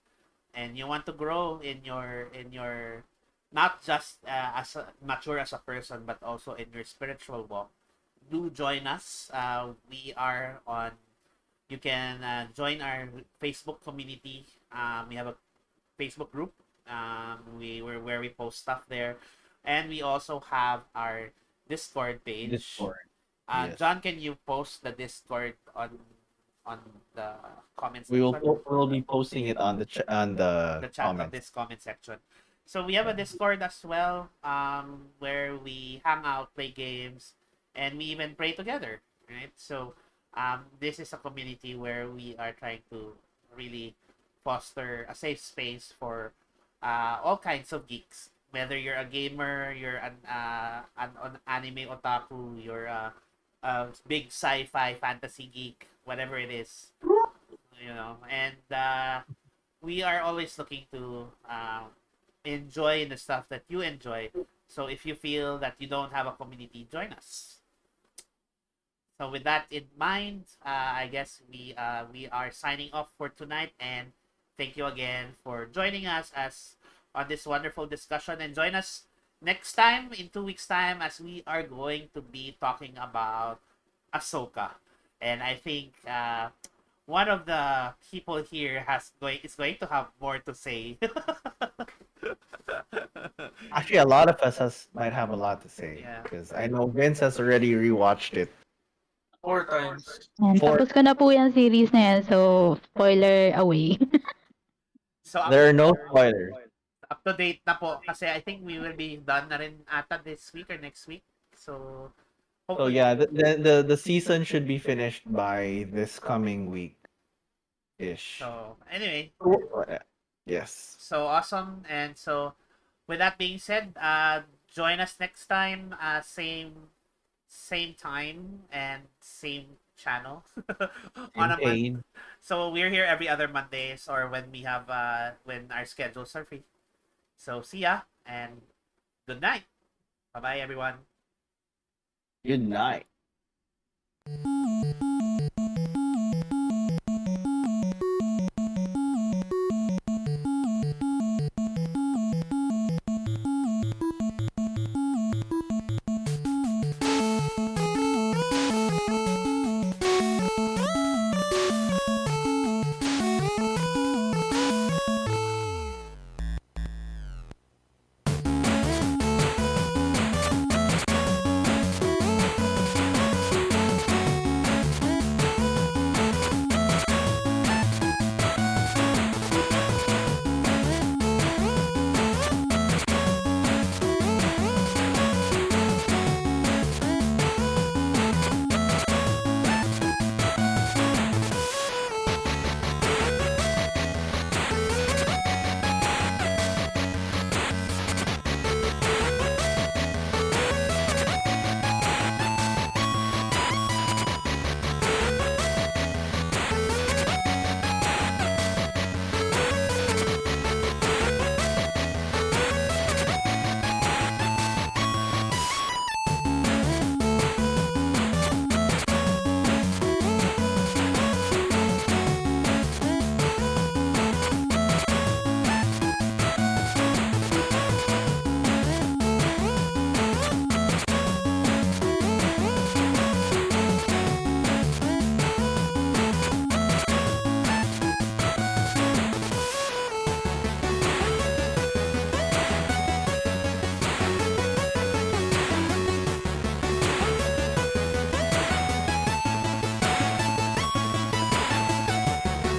and you want to grow in your not just as mature as a person, but also in your spiritual walk, do join us. We are on. You can join our Facebook community. We have a Facebook group. Where we post stuff there, and we also have our Discord page. Discord. Yes. John, can you post the Discord on the comments We section? will be posting it on the Chat of comments. this comment section. So we have a Discord as well, where we hang out, play games, and we even pray together, right? So, this is a community where we are trying to really foster a safe space for all kinds of geeks. Whether you're a gamer, you're an anime otaku, you're a big sci-fi fantasy geek, whatever it is, and we are always looking to enjoy the stuff that you enjoy. So if you feel that you don't have a community, join us. So with that in mind, I guess we are signing off for tonight, and thank you again for joining us as on this wonderful discussion. And join us next time in 2 weeks' time as we are going to be talking about Ahsoka, and I think one of the people here is going to have more to say. Actually, a lot of us might have a lot to say Yeah. because I know Vince has already rewatched it. 4 times. And For- tapos ko na po yung series na yan, so spoiler away. So There are no spoilers. up to date na po kasi I think we will be done na rin ata this week or next week. So So hopefully, yeah, the season should be finished by this coming week ish. so anyway, Yes. so awesome. And so with that being said, join us next time, same time and same channel on a month. Paid. So we're here every other Mondays or when we have when our schedules are free. So see ya and good night. Bye bye everyone. Good night.